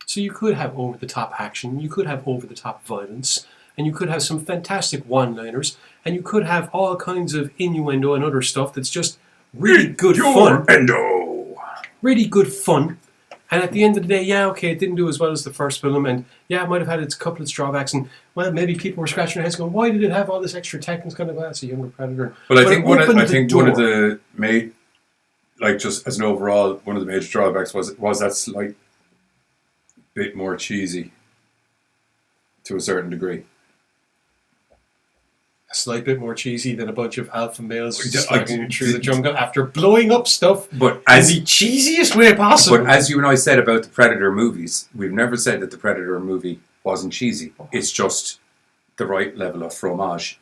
So you could have over-the-top action, you could have over-the-top violence, and you could have some fantastic one-liners, and you could have all kinds of innuendo and other stuff that's just really good fun. Really good fun. And at the end of the day, yeah, okay, it didn't do as well as the first film, and yeah, it might have had its couple of drawbacks, and well, maybe people were scratching their heads going, why did it have all this extra tech? And it's kind of, well, it's a younger Predator. Well, I think one of the like just as an overall, one of the major drawbacks was that slight bit more cheesy to a certain degree. A slight bit more cheesy than a bunch of alpha males slugging through the jungle after blowing up stuff but in the cheesiest way possible. But as you and I said about the Predator movies, we've never said that the Predator movie wasn't cheesy. It's just the right level of fromage.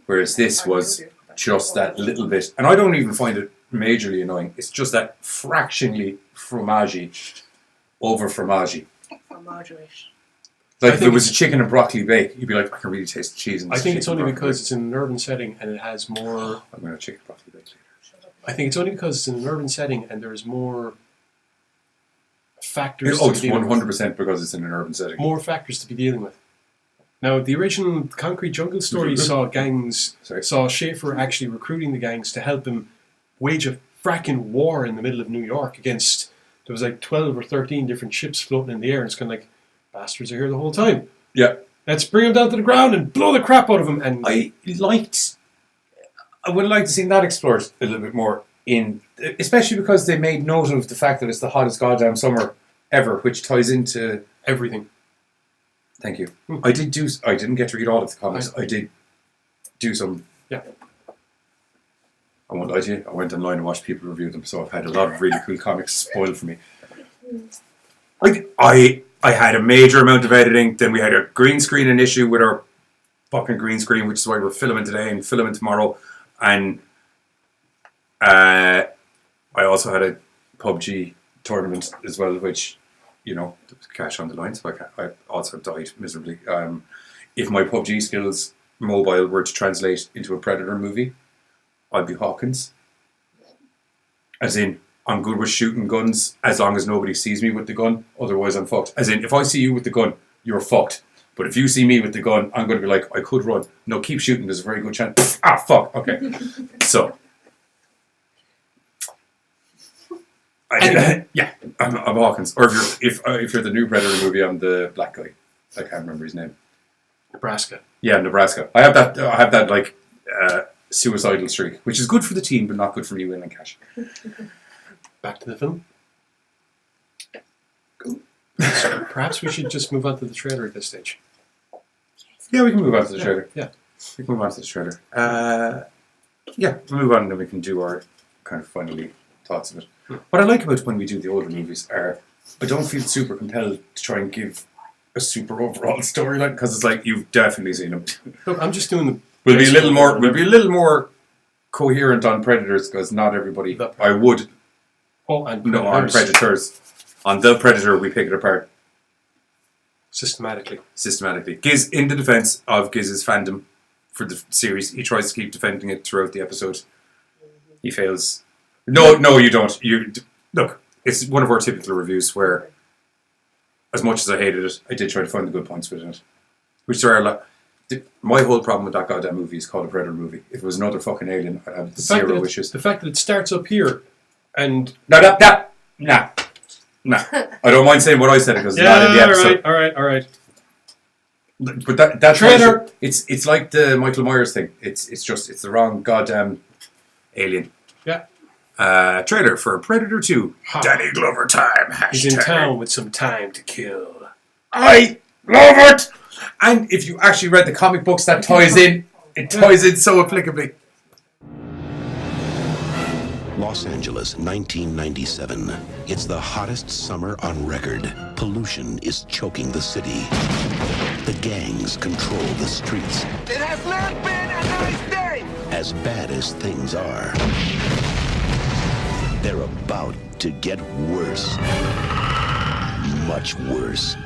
Whereas this was just that little bit. And I don't even find it majorly annoying. It's just that fractionally fromagey over fromagey. Fromage-ish. Like if it was a chicken and broccoli bake, you'd be like, I can really taste the cheese in this. I think it's only because it's in an urban setting and it has more... I'm going to chicken and broccoli bake later. I think it's only because it's in an urban setting and there's more factors It's 100% because it's in an urban setting. More factors to be dealing with. Now, the original Concrete Jungle story saw Schaefer actually recruiting the gangs to help him wage a fracking war in the middle of New York against... There was like 12 or 13 different ships floating in the air, and it's kind of like, bastards are here the whole time. Yeah. Let's bring them down to the ground and blow the crap out of them. And I would like to see that explored a little bit more, especially because they made note of the fact that it's the hottest goddamn summer ever, which ties into everything. Thank you. I didn't get to read all of the comics. I did do some. Yeah. I won't lie to you. I went online and watched people review them, so I've had a lot of really cool comics spoiled for me. I had a major amount of editing. Then we had a green screen an issue with our fucking green screen, which is why we're filming today and filming tomorrow. And I also had a PUBG tournament as well, which, you know, there was cash on the line, so I also died miserably. If my PUBG skills mobile were to translate into a Predator movie, I'd be Hawkins. As in, I'm good with shooting guns as long as nobody sees me with the gun. Otherwise, I'm fucked. As in, if I see you with the gun, you're fucked. But if you see me with the gun, I'm going to be like, I could run. No, keep shooting. There's a very good chance. Ah, fuck. Okay. So. Yeah, I'm Hawkins. Or if you're the new Predator movie, I'm the black guy. I can't remember his name. Nebraska. Yeah, Nebraska. I have that like suicidal streak, which is good for the team, but not good for me winning cash. Back to the film. So perhaps we should just move on to the trailer at this stage. Yeah, we can move on to the trailer. Yeah. We can move on to the trailer. Yeah, we'll move on and then we can do our kind of finally thoughts of it. What I like about when we do the older movies are I don't feel super compelled to try and give a super overall storyline because it's like you've definitely seen them. Look, I'm just doing the. We'll be a little more coherent on Predators because not everybody. I would. Oh, and No, on Predators. On the Predator, we pick it apart systematically. Giz, in the defense of Giz's fandom for the series, he tries to keep defending it throughout the episode. He fails. No, you don't. Look. It's one of our typical reviews where, as much as I hated it, I did try to find the good points within it. Which there are a lot. My whole problem with that goddamn movie is called a Predator movie. If it was another fucking alien, I'd have zero wishes. The fact that it starts up here and... No. I don't mind saying what I said because it's not in the episode. All right. But that Traitor! It's like the Michael Myers thing. It's the wrong goddamn alien. Yeah. Trailer for Predator 2. Danny Glover time. He's in town with some time to kill. I love it! And if you actually read the comic books, that ties in. It ties in so applicably. Los Angeles, 1997. It's the hottest summer on record. Pollution is choking the city. The gangs control the streets. It has not been a nice day! As bad as things are, they're about to get worse. Much worse.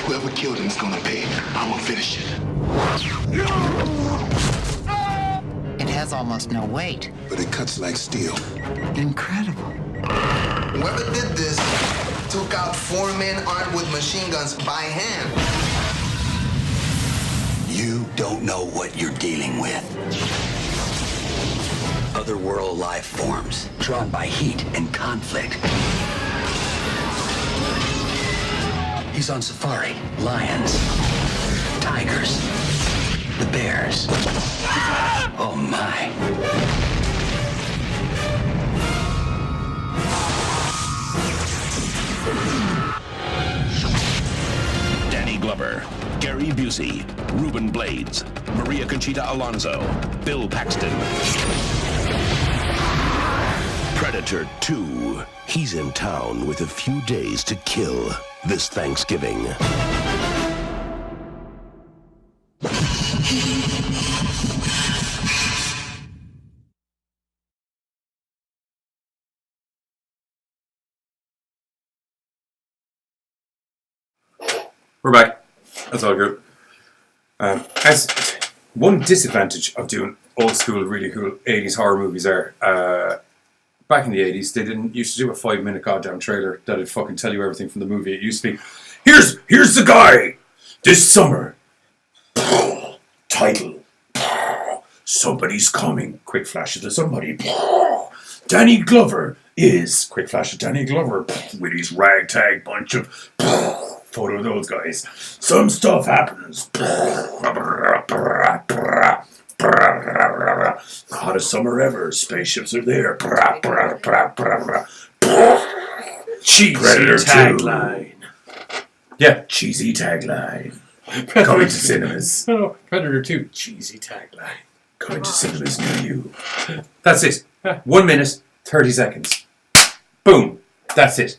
Whoever killed him is gonna pay. I'm gonna finish it. It has almost no weight. But it cuts like steel. Incredible. Whoever did this took out 4 men armed with machine guns by hand. You don't know what you're dealing with. Otherworld life forms, drawn by heat and conflict. He's on safari. Lions. Tigers. The bears. Oh my. Danny Glover, Gary Busey, Ruben Blades, Maria Conchita Alonso, Bill Paxton. Predator 2. He's in town with a few days to kill this Thanksgiving. We're back. That's all good. As one disadvantage of doing old school, really cool 80s horror movies are, back in the 80s, they didn't used to do a 5-minute goddamn trailer that'd fucking tell you everything from the movie. It used to be, here's the guy this summer. Title. Somebody's coming. Quick flash of somebody. Danny Glover is. Quick flash of Danny Glover with his ragtag bunch of photo of those guys. Some stuff happens. Hottest summer ever. Spaceships are there. Cheesy tagline. Yeah, cheesy tagline. Coming to cinemas. Oh, Predator 2. Cheesy tagline. Coming to cinemas near you. That's it. 1 minute, 30 seconds. Boom. That's it.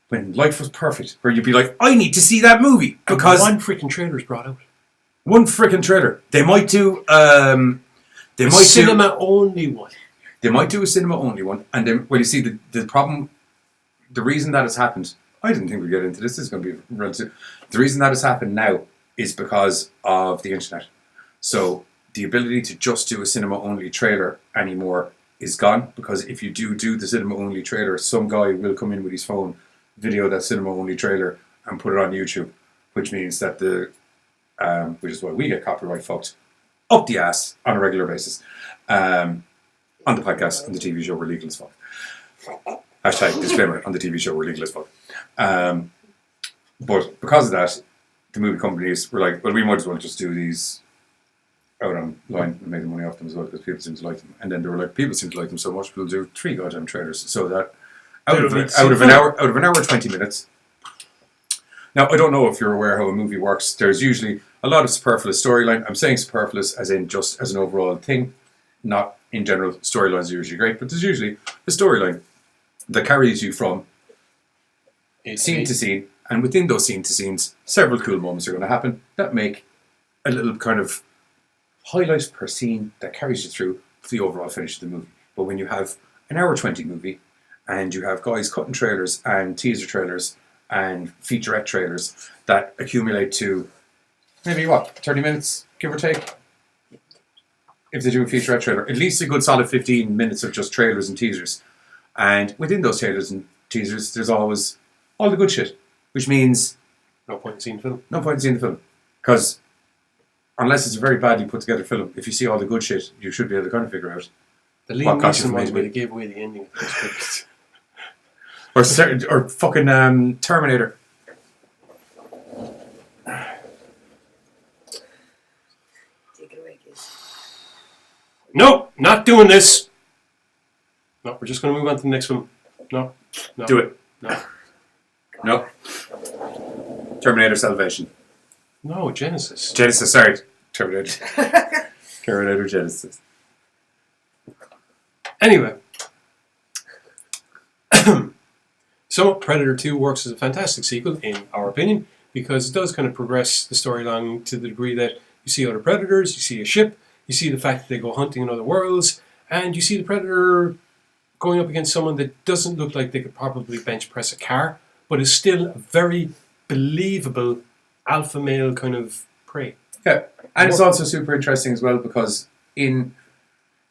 When life was perfect, where you'd be like, I need to see that movie because one freaking trailer's brought out. One freaking trailer. They might do. Cinema only one. They might do a cinema only one, and then well, you see the problem. The reason that has happened, I didn't think we'd get into this. This is going to be relative. The reason that has happened now is because of the internet. So the ability to just do a cinema only trailer anymore is gone, because if you do the cinema only trailer, some guy will come in with his phone, video that cinema only trailer, and put it on YouTube, which means that which is why we get copyright fucked up the ass on a regular basis. On the podcast, on the TV show, we're legal as fuck. Hashtag disclaimer, on the TV show, we're legal as fuck. But because of that, the movie companies were like, well, we might as well just do these out online and make the money off them as well, because people seem to like them. And then they were like, people seem to like them so much, we'll do 3 goddamn trailers. So that out of an hour, 20 minutes. Now, I don't know if you're aware how a movie works. There's usually a lot of superfluous storyline. I'm saying superfluous as in just as an overall thing, not in general, storylines are usually great, but there's usually a storyline that carries you from scene to scene, and within those scene to scenes, several cool moments are going to happen that make a little kind of highlight per scene that carries you through the overall finish of the movie. But when you have an hour 20 movie, and you have guys cutting trailers and teaser trailers and featurette trailers that accumulate to maybe 30 minutes, give or take? If they do a featurette trailer, at least a good solid 15 minutes of just trailers and teasers. And within those trailers and teasers, there's always all the good shit, which means no point in seeing the film. No point in seeing the film. Because unless it's a very badly put together film, if you see all the good shit, you should be able to kind of figure out. The Liam Neeson ones where they gave away the ending. or fucking Terminator. Take it away, kids. No, not doing this. No, we're just going to move on to the next one. No. Do it. No. No. Terminator Salvation. No, Genesis. Genesis, sorry. Terminator. Terminator Genesis. Anyway. So, Predator 2 works as a fantastic sequel, in our opinion, because it does kind of progress the storyline to the degree that you see other Predators, you see a ship, you see the fact that they go hunting in other worlds, and you see the Predator going up against someone that doesn't look like they could probably bench press a car, but is still a very believable alpha male kind of prey. Yeah, and it's also super interesting as well because in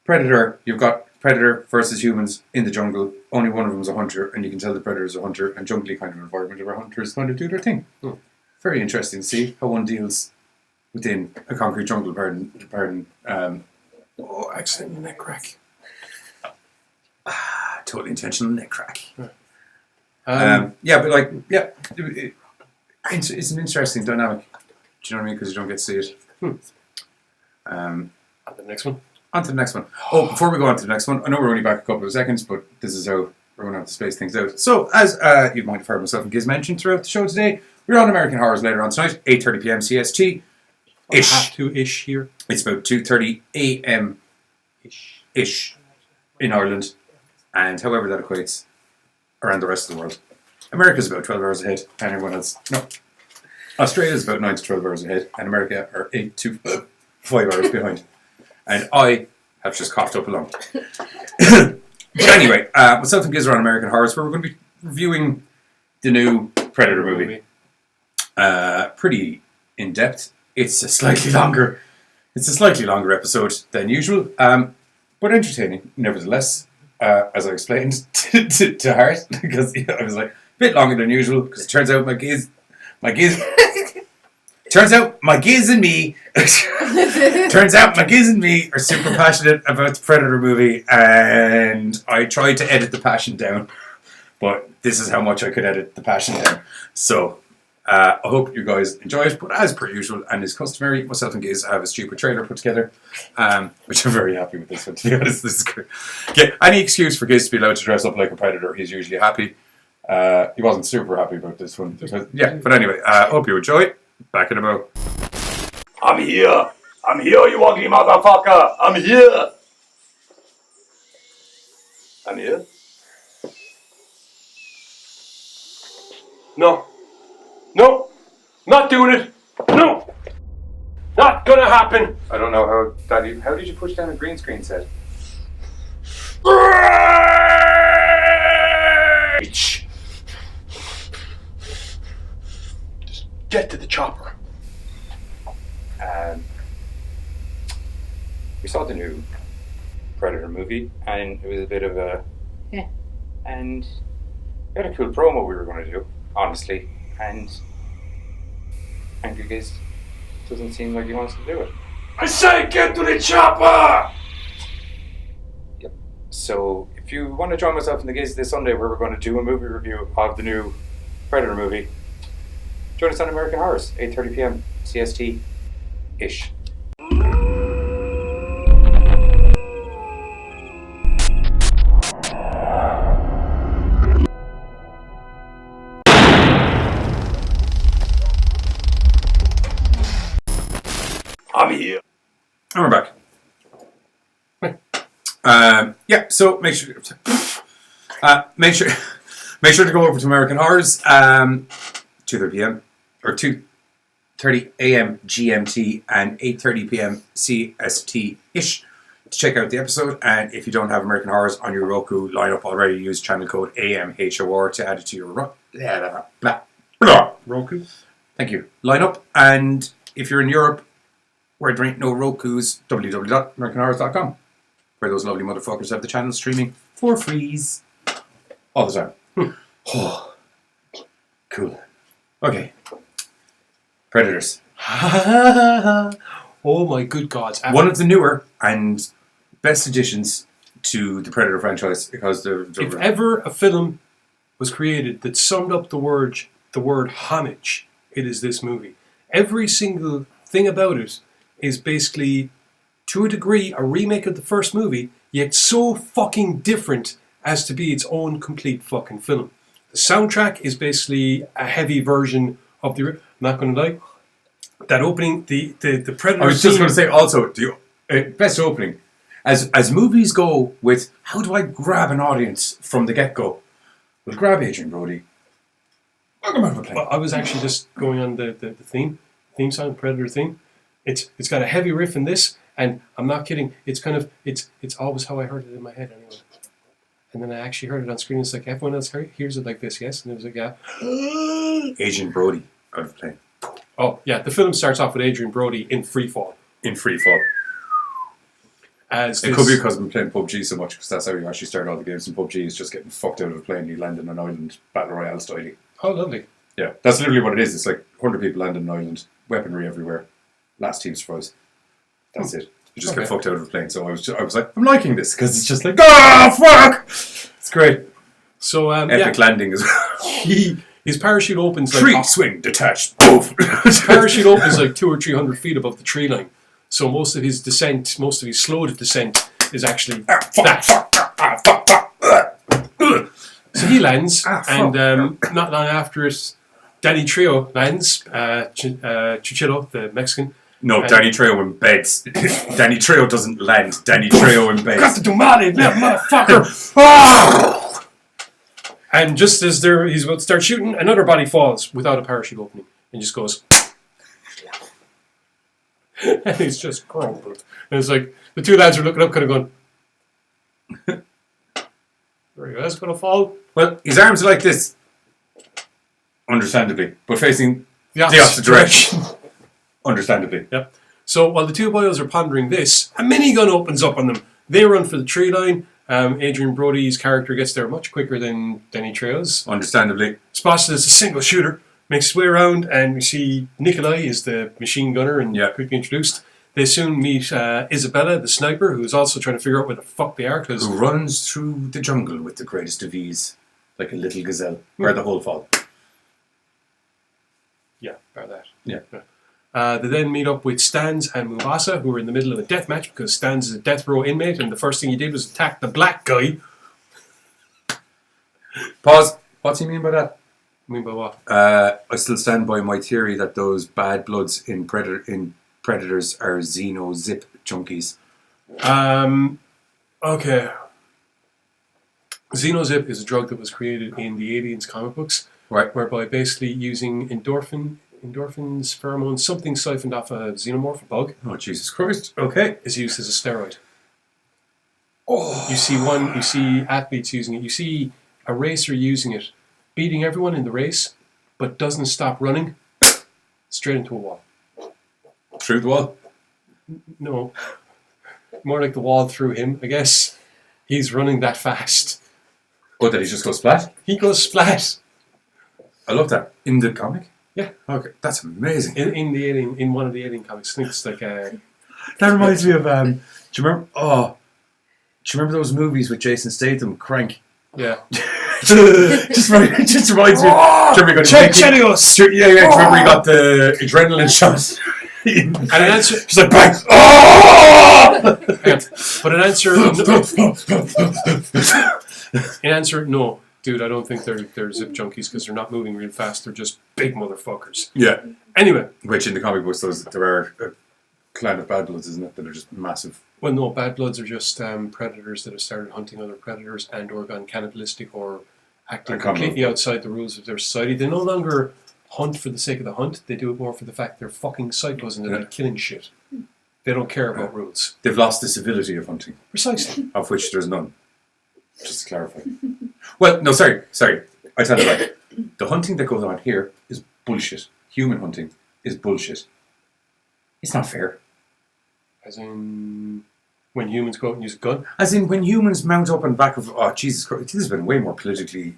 Predator, you've got Predator versus humans in the jungle. Only one of them is a hunter, and you can tell the Predator is a hunter, and jungly kind of environment where hunters kind of do their thing. Very interesting to see how one deals within a concrete jungle. Pardon. Accidental neck crack. Totally intentional neck crack. It's an interesting dynamic. Do you know what I mean? Because you don't get to see it. On to the next one. On to the next one. Oh, before we go on to the next one, I know we're only back a couple of seconds, but this is how we're going to have to space things out. So, as you might have heard myself and Giz mentioned throughout the show today, we're on American Horrors later on tonight, 8:30 p.m. CST. Ish. Half two-ish here. It's about 2:30 a.m. ish in Ireland, and however that equates around the rest of the world. America's about 12 hours ahead, and everyone else. No. Australia's about 9 to 12 hours ahead, and America are 8 to 5 hours behind. And I have just coughed up a lung. But anyway, myself and Giz are on American Horrors, where we're going to be reviewing the new Predator movie. Pretty in depth. It's a slightly longer episode than usual, but entertaining nevertheless. As I explained to Hart, because I was like a bit longer than usual, because it turns out my Giz and me are super passionate about the Predator movie, and I tried to edit the passion down, but this is how much I could edit the passion down. So I hope you guys enjoy it, but as per usual and is customary, myself and Giz have a stupid trailer put together, which I'm very happy with this one, to be honest. This is good. Yeah, any excuse for Giz to be allowed to dress up like a Predator, he's usually happy. He wasn't super happy about this one. But anyway, hope you enjoy it. Back in a mo. I'm here, you ugly motherfucker. I'm here. No, not doing it. No, not gonna happen. I don't know how did you push down a green screen set? Just get to the chopper. We saw the new Predator movie, and it was a bit of a and we had a cool promo we were going to do, honestly, and Angry Giz doesn't seem like he wants to do it. I say get to the chopper! Yep. So if you want to join myself and the Giz this Sunday, where we're going to do a movie review of the new Predator movie, join us on American Horrors, 8:30 p.m. CST-ish. I'm here. And we're back. Yeah, so make sure to go over to American Horrors, 2:30 p.m. or 2:30 a.m. GMT and 8:30 p.m. CST-ish to check out the episode. And if you don't have American Horrors on your Roku lineup already, use channel code AMHOR to add it to your Roku. Thank you. Lineup. And if you're in Europe where there ain't no Rokus, www.americanhorrors.com, where those lovely motherfuckers have the channel streaming for freeze all the time. Oh, cool. Okay. Predators. Oh my good God. One of the newer and best additions to the Predator franchise, because if ever a film was created that summed up the word homage, it is this movie. Every single thing about it is basically, to a degree, a remake of the first movie, yet so fucking different as to be its own complete fucking film. The soundtrack is basically a heavy version of the... I'm not going to lie. That opening, the Predator... I was just going to say also, the best opening. As movies go with, how do I grab an audience from the get-go? We'll grab Adrian Brody. Welcome out of a plane. Well, I was actually just going on the theme song, Predator theme. It's got a heavy riff in this, and I'm not kidding. It's kind of it's always how I heard it in my head anyway. And then I actually heard it on screen. It's like everyone else hears it like this, yes? And it was like, yeah. Adrian Brody out of a plane. Oh yeah, the film starts off with Adrian Brody in free fall. In free fall. It could be because I'm playing PUBG so much, because that's how you actually start all the games in PUBG. Is just getting fucked out of a plane. You land on an island, battle royale style. Oh, lovely. Yeah, that's literally what it is. It's like 100 people land on an island, weaponry everywhere. Last team survives. That's it. You just get fucked out of a plane. So I was like, I'm liking this, because it's just like, fuck! It's great. So epic landing as well. His parachute opens tree swing detached. Poof. His parachute opens like 200 or 300 feet above the tree line. So most of his slow descent is actually that. So he lands, and not long after it, Danny Trejo lands. Chichilo, the Mexican. No, Danny Trejo embeds. Danny Trejo doesn't land. Danny Trejo embeds. Got the tamale, motherfucker! And just as he's about to start shooting, another body falls without a parachute opening, and just goes. And he's just crumpled. And it's like the two lads are looking up, kind of going, "There you go, that's gonna fall." Well, his arms are like this, understandably, but facing the opposite direction. Understandably. Yep. So while the two boys are pondering this, a minigun opens up on them. They run for the tree line. Adrian Brody's character gets there much quicker than Danny Trejo's. Understandably. Spots it as a single shooter, makes his way around, and we see Nikolai is the machine gunner and quickly introduced. They soon meet Isabella, the sniper, who's also trying to figure out where the fuck they are. Who runs through the jungle with the greatest of ease, like a little gazelle, where the whole fall. Yeah, bar that. Yeah. They then meet up with Stans and Mubasa, who are in the middle of a death match because Stans is a death row inmate, and the first thing he did was attack the black guy. Pause. What's he mean by that? Mean by what? I still stand by my theory that those bad bloods in Predators are Xeno-Zip junkies. Okay. Xeno-Zip is a drug that was created in the Aliens comic books, right? Whereby basically using endorphins, pheromones, something siphoned off a xenomorph, a bug. Oh, Jesus Christ. Okay. Is used as a steroid. Oh. You see athletes using it. You see a racer using it, beating everyone in the race, but doesn't stop running, straight into a wall. Through the wall? No. More like the wall through him, I guess. He's running that fast. Oh, did he just go splat? He goes splat. I love that. In the comic? Yeah. Okay, that's amazing. In one of the Alien comics, I think it's like that reminds me of do you remember those movies with Jason Statham, Crank? Yeah. just reminds me of Chelios! Yeah, do you remember he got the adrenaline shot? And an answer, just like bang! Oh! But in answer, no. Dude, I don't think they're zip junkies because they're not moving real fast. They're just big motherfuckers. Yeah. Anyway. Which in the comic books, there are clan of bad bloods, isn't it? That are just massive. Well, no, bad bloods are just predators that have started hunting other predators and or gone cannibalistic or acting completely outside the rules of their society. They no longer hunt for the sake of the hunt. They do it more for the fact they're fucking psychos and they're like killing shit. They don't care about rules. They've lost the civility of hunting. Precisely. Of which there's none. Just to clarify. Well, no, sorry. I tell you what. The hunting that goes on here is bullshit. Human hunting is bullshit. It's not fair. As in, when humans go out and use a gun? As in, when humans mount up on the back of... Oh, Jesus Christ. This has been way more politically...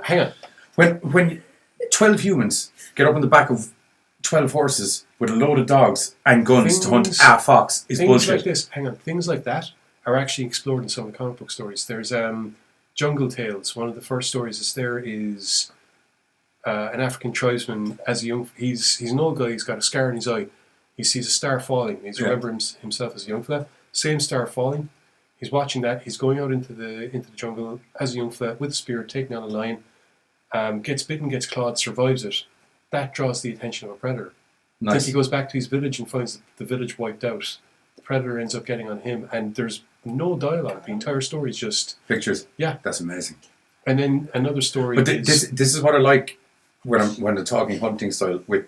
hang on. When 12 humans get up on the back of 12 horses with a load of dogs and guns to hunt a fox is bullshit. Like this, hang on, things like that are actually explored in some of the comic book stories. There's Jungle Tales. One of the first stories is an African tribesman as a young... He's an old guy, he's got a scar in his eye. He sees a star falling. He's remembering himself as a young fella. Same star falling. He's watching that. He's going out into the jungle as a young fella with a spear, taking on a lion. Gets bitten, gets clawed, survives it. That draws the attention of a predator. Nice. Then he goes back to his village and finds the village wiped out. The predator ends up getting on him, and there's no dialogue. The entire story is just pictures. Yeah, that's amazing. And then another story. But this is what I like when I'm talking hunting style with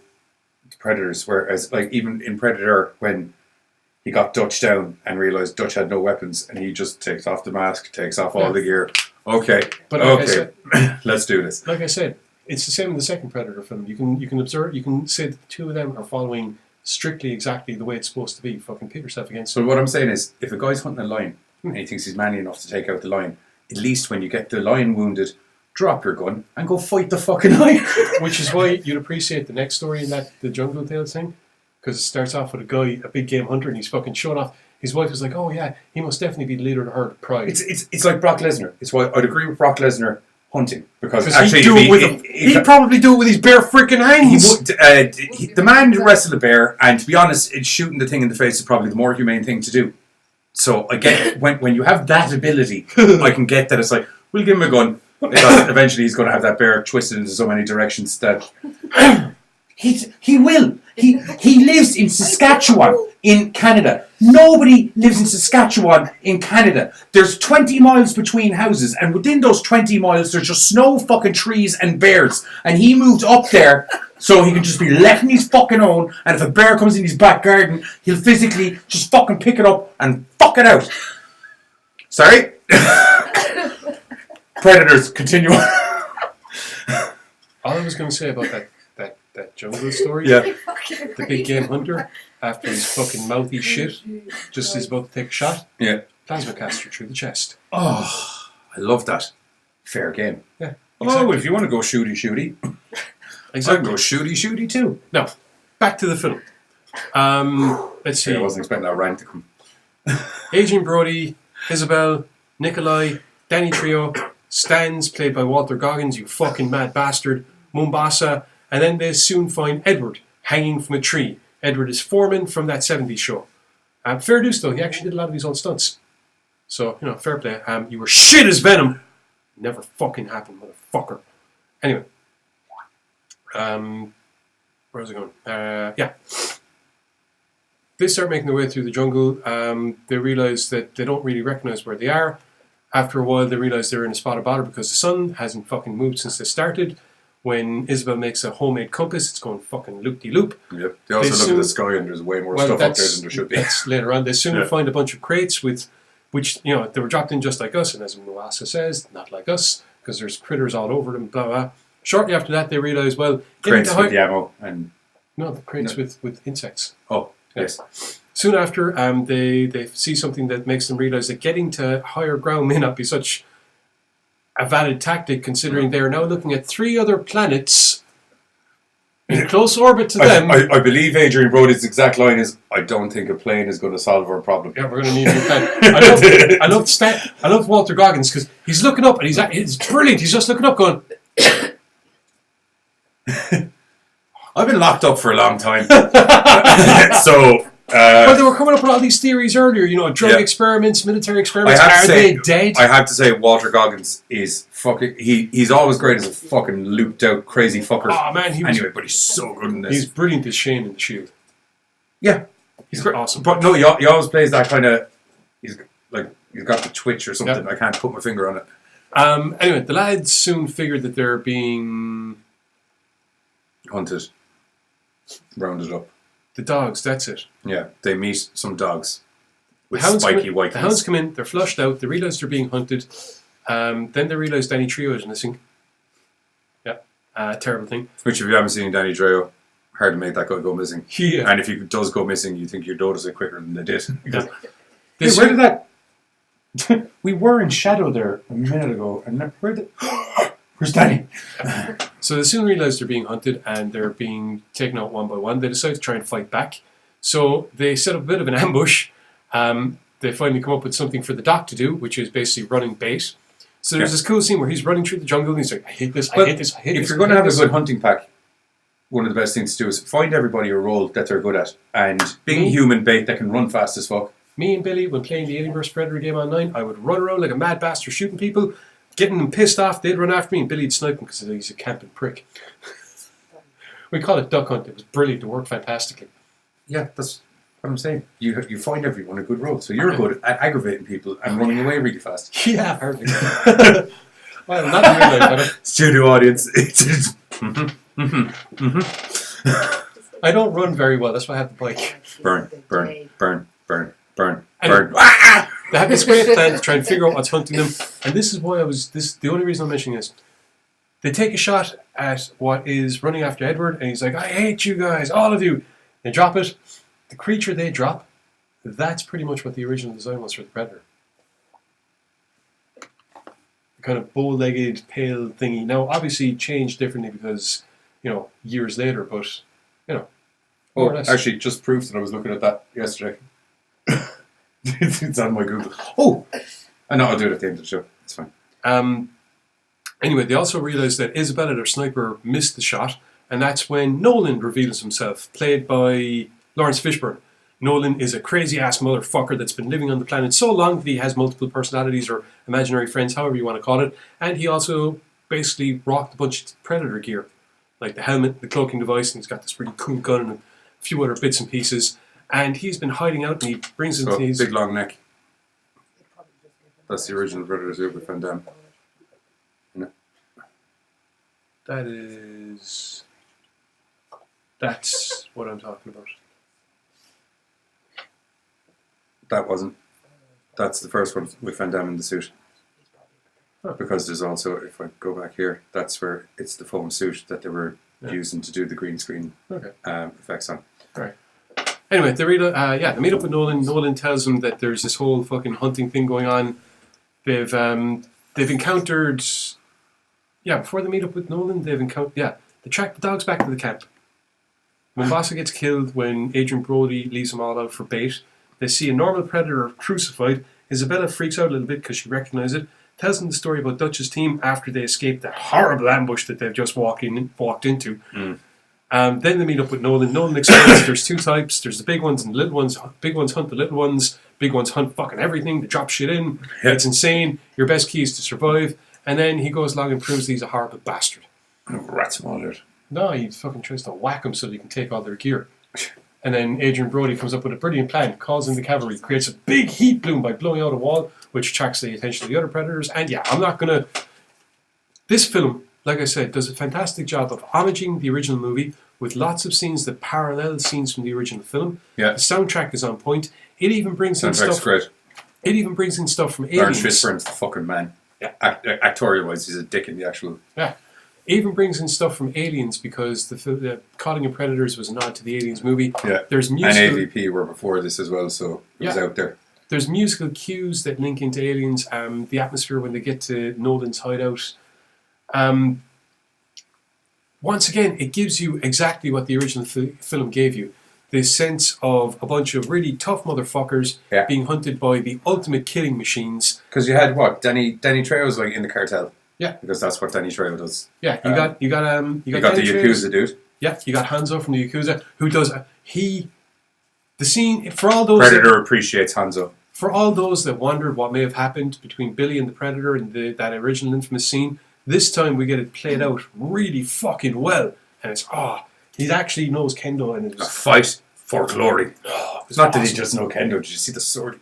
predators. Whereas, like even in Predator, when he got Dutch down and realized Dutch had no weapons, and he just takes off the mask, takes off all the gear. Okay, but like said, let's do this. Like I said, it's the same in the second Predator film. You can observe, you can say that the two of them are following strictly exactly the way it's supposed to be. Fucking pit yourself against. So what I'm saying is, if a guy's hunting a lion and he thinks he's manly enough to take out the lion, at least when you get the lion wounded, drop your gun and go fight the fucking lion. Which is why you'd appreciate the next story in the Jungle Tales thing, because it starts off with a guy, a big game hunter, and he's fucking showing off. His wife was like, "Oh yeah, he must definitely be the leader of the herd of pride." It's like Brock Lesnar. It's why I'd agree with Brock Lesnar hunting, because actually he'd probably do it with his bare freaking hands. The man wrestled a bear, and to be honest, shooting the thing in the face is probably the more humane thing to do. So I get when you have that ability, I can get that. It's like, we'll give him a gun, because eventually he's going to have that bear twisted into so many directions that he will. He lives in Saskatchewan in Canada. Nobody lives in Saskatchewan in Canada. There's 20 miles between houses, and within those 20 miles there's just snow, fucking trees and bears. And he moved up there so he can just be left on his fucking own, and if a bear comes in his back garden, he'll physically just fucking pick it up and fuck it out. Sorry? Predators, continue on. All I was going to say about that jungle story, the big game hunter, after his fucking mouthy shit, just is about to take a shot, plasma caster through the chest. Oh, I love that. Fair game. Yeah. Oh, if you want to go shooty, exactly. I can go shooty too. Now, back to the film. Let's see. I wasn't expecting that rank to come. Adrian Brody, Isabel, Nikolai, Danny Trio, Stans, played by Walter Goggins, you fucking mad bastard, Mombasa, and then they soon find Edward hanging from a tree. Edward is Foreman from that 70s show. Fair dues though, he actually did a lot of his own stunts. So, fair play. You were shit as Venom. Never fucking happened, motherfucker. Anyway. Where was I going? Yeah. They start making their way through the jungle. They realise that they don't really recognise where they are. After a while, they realise they're in a spot of bother because the sun hasn't fucking moved since they started. When Isabel makes a homemade compass, it's going fucking loop-de-loop. Yep. They also look at the sky and there's way more stuff up there than there should be. That's later on. They soon find a bunch of crates which they were dropped in just like us, and as Moasa says, not like us, because there's critters all over them, blah, blah. Shortly after that, they realise, crates with the ammo and... No, the crates with insects. Oh, yes. Soon after, they see something that makes them realise that getting to higher ground may not be such a valid tactic, considering they are now looking at 3 other planets in close orbit to them. I believe Adrian Brody's exact line is, "I don't think a plane is going to solve our problem." Yeah, we're going to need a new plan. I love Walter Goggins because he's looking up and it's brilliant. He's just looking up going... I've been locked up for a long time. So... Well, they were coming up with all these theories earlier, drug experiments, military experiments. Are they dead? I have to say, Walter Goggins is fucking... He's always great as a fucking looped out crazy fucker. Oh man, but he's so good in this. He's brilliant as Shane in The Shield. Yeah. He's awesome. But no, he always plays that kind of. He's got the twitch or something. I can't put my finger on it. Anyway, the lads soon figured that they're being hunted, rounded up. The dogs, that's it. Yeah, they meet some dogs with The spiky white. The hounds come in, they're flushed out, they realise they're being hunted. Then they realise Danny Trejo is missing. Yeah, terrible thing. Which, if you haven't seen Danny Trejo, hard to make that guy go missing. Yeah. And if he does go missing, you think you'd notice it quicker than they did. Because, Hey, where did that... we were in shadow there a minute ago, and where's Danny? So they soon realise they're being hunted and they're being taken out one by one. They decide to try and fight back. So they set up a bit of an ambush. They finally come up with something for the doc to do, which is basically running bait. So there's this cool scene where he's running through the jungle and he's like, I hate this, I hate this, I hate this. If you're going to have a good hunting pack, one of the best things to do is find everybody a role that they're good at. And being human bait that can run fast as fuck. Me and Billy, when playing the Alien vs Predator game online, I would run around like a mad bastard shooting people, getting them pissed off. They'd run after me and Billy'd snipe them because he's a camping prick. We call it duck hunt. It was brilliant. It worked fantastically. Yeah, that's what I'm saying. You find everyone a good role. So you're good at aggravating people and running away really fast. Yeah, hardly. Well, not in real life. Studio audience. I don't run very well. That's why I have the bike. Burn. Anyway, they have this great plan to try and figure out what's hunting them. And this is why the only reason I'm mentioning this. They take a shot at what is running after Edward, and he's like, I hate you guys, all of you. They drop it. The creature they drop, that's pretty much what the original design was for the Predator. The kind of bow-legged, pale thingy. Now, obviously, changed differently because, years later, but, more or less. Actually, just proof that I was looking at that yesterday. It's on my Google. Oh! I know, I'll do it at the end of the show. It's fine. Anyway, they also realised that Isabella, their sniper, missed the shot, and that's when Nolan reveals himself, played by Lawrence Fishburne. Nolan is a crazy-ass motherfucker that's been living on the planet so long that he has multiple personalities or imaginary friends, however you want to call it, and he also basically rocked a bunch of Predator gear, like the helmet, the cloaking device, and he's got this really cool gun and a few other bits and pieces, and he's been hiding out, and he brings into his... big long neck. That's the original Predator suit with Van Damme. That's what I'm talking about. That wasn't. That's the first one with Van Damme in the suit. Because there's also, if I go back here, that's where it's the foam suit that they were using to do the green screen effects on. Right. Anyway, they meet up with Nolan. Nolan tells them that there's this whole fucking hunting thing going on. They've encountered... Yeah, before they meet up with Nolan, they track the dogs back to the camp. Mombasa gets killed when Adrian Brody leaves them all out for bait. They see a normal Predator crucified. Isabella freaks out a little bit because she recognizes it. Tells them the story about Dutch's team after they escaped that horrible ambush that they've just walked into. Then they meet up with Nolan. Nolan explains there's two types. There's the big ones and the little ones. Big ones hunt the little ones. Big ones hunt fucking everything. They drop shit in. Yeah. It's insane. Your best key is to survive. And then he goes along and proves he's a horrible bastard. Rat's mother. No, he fucking tries to whack them so they can take all their gear. And then Adrian Brody comes up with a brilliant plan, calls in the cavalry, creates a big heat bloom by blowing out a wall, which attracts the attention of the other Predators. And yeah, I'm not going to... This film, like I said, does a fantastic job of homaging the original movie with lots of scenes that parallel scenes from the original film. Yeah. The soundtrack is on point. It even brings in stuff... Great. It even brings in stuff from Lawrence Aliens. Fishburne's the fucking man. Yeah. Actorial-wise, he's a dick in the actual... Yeah. It even brings in stuff from Aliens because the Calling of Predators was a nod to the Aliens movie. Yeah. There's musical... And AVP were before this as well, so it was out there. There's musical cues that link into Aliens. The atmosphere when they get to Nolan's hideout. Once again, it gives you exactly what the original film gave you. This sense of a bunch of really tough motherfuckers being hunted by the ultimate killing machines. Because you had what? Danny Trejo's like in the cartel. Yeah. Because that's what Danny Trejo does. Yeah, you got the Danny Yakuza dude. Yeah, you got Hanzo from the Yakuza who does the scene for all those Predator appreciates Hanzo. For all those that wondered what may have happened between Billy and the Predator in that original infamous scene, this time we get it played out really fucking well. And it's he actually knows Kendo and a fight for glory. It's not that he just know kendo. Did you see the sword?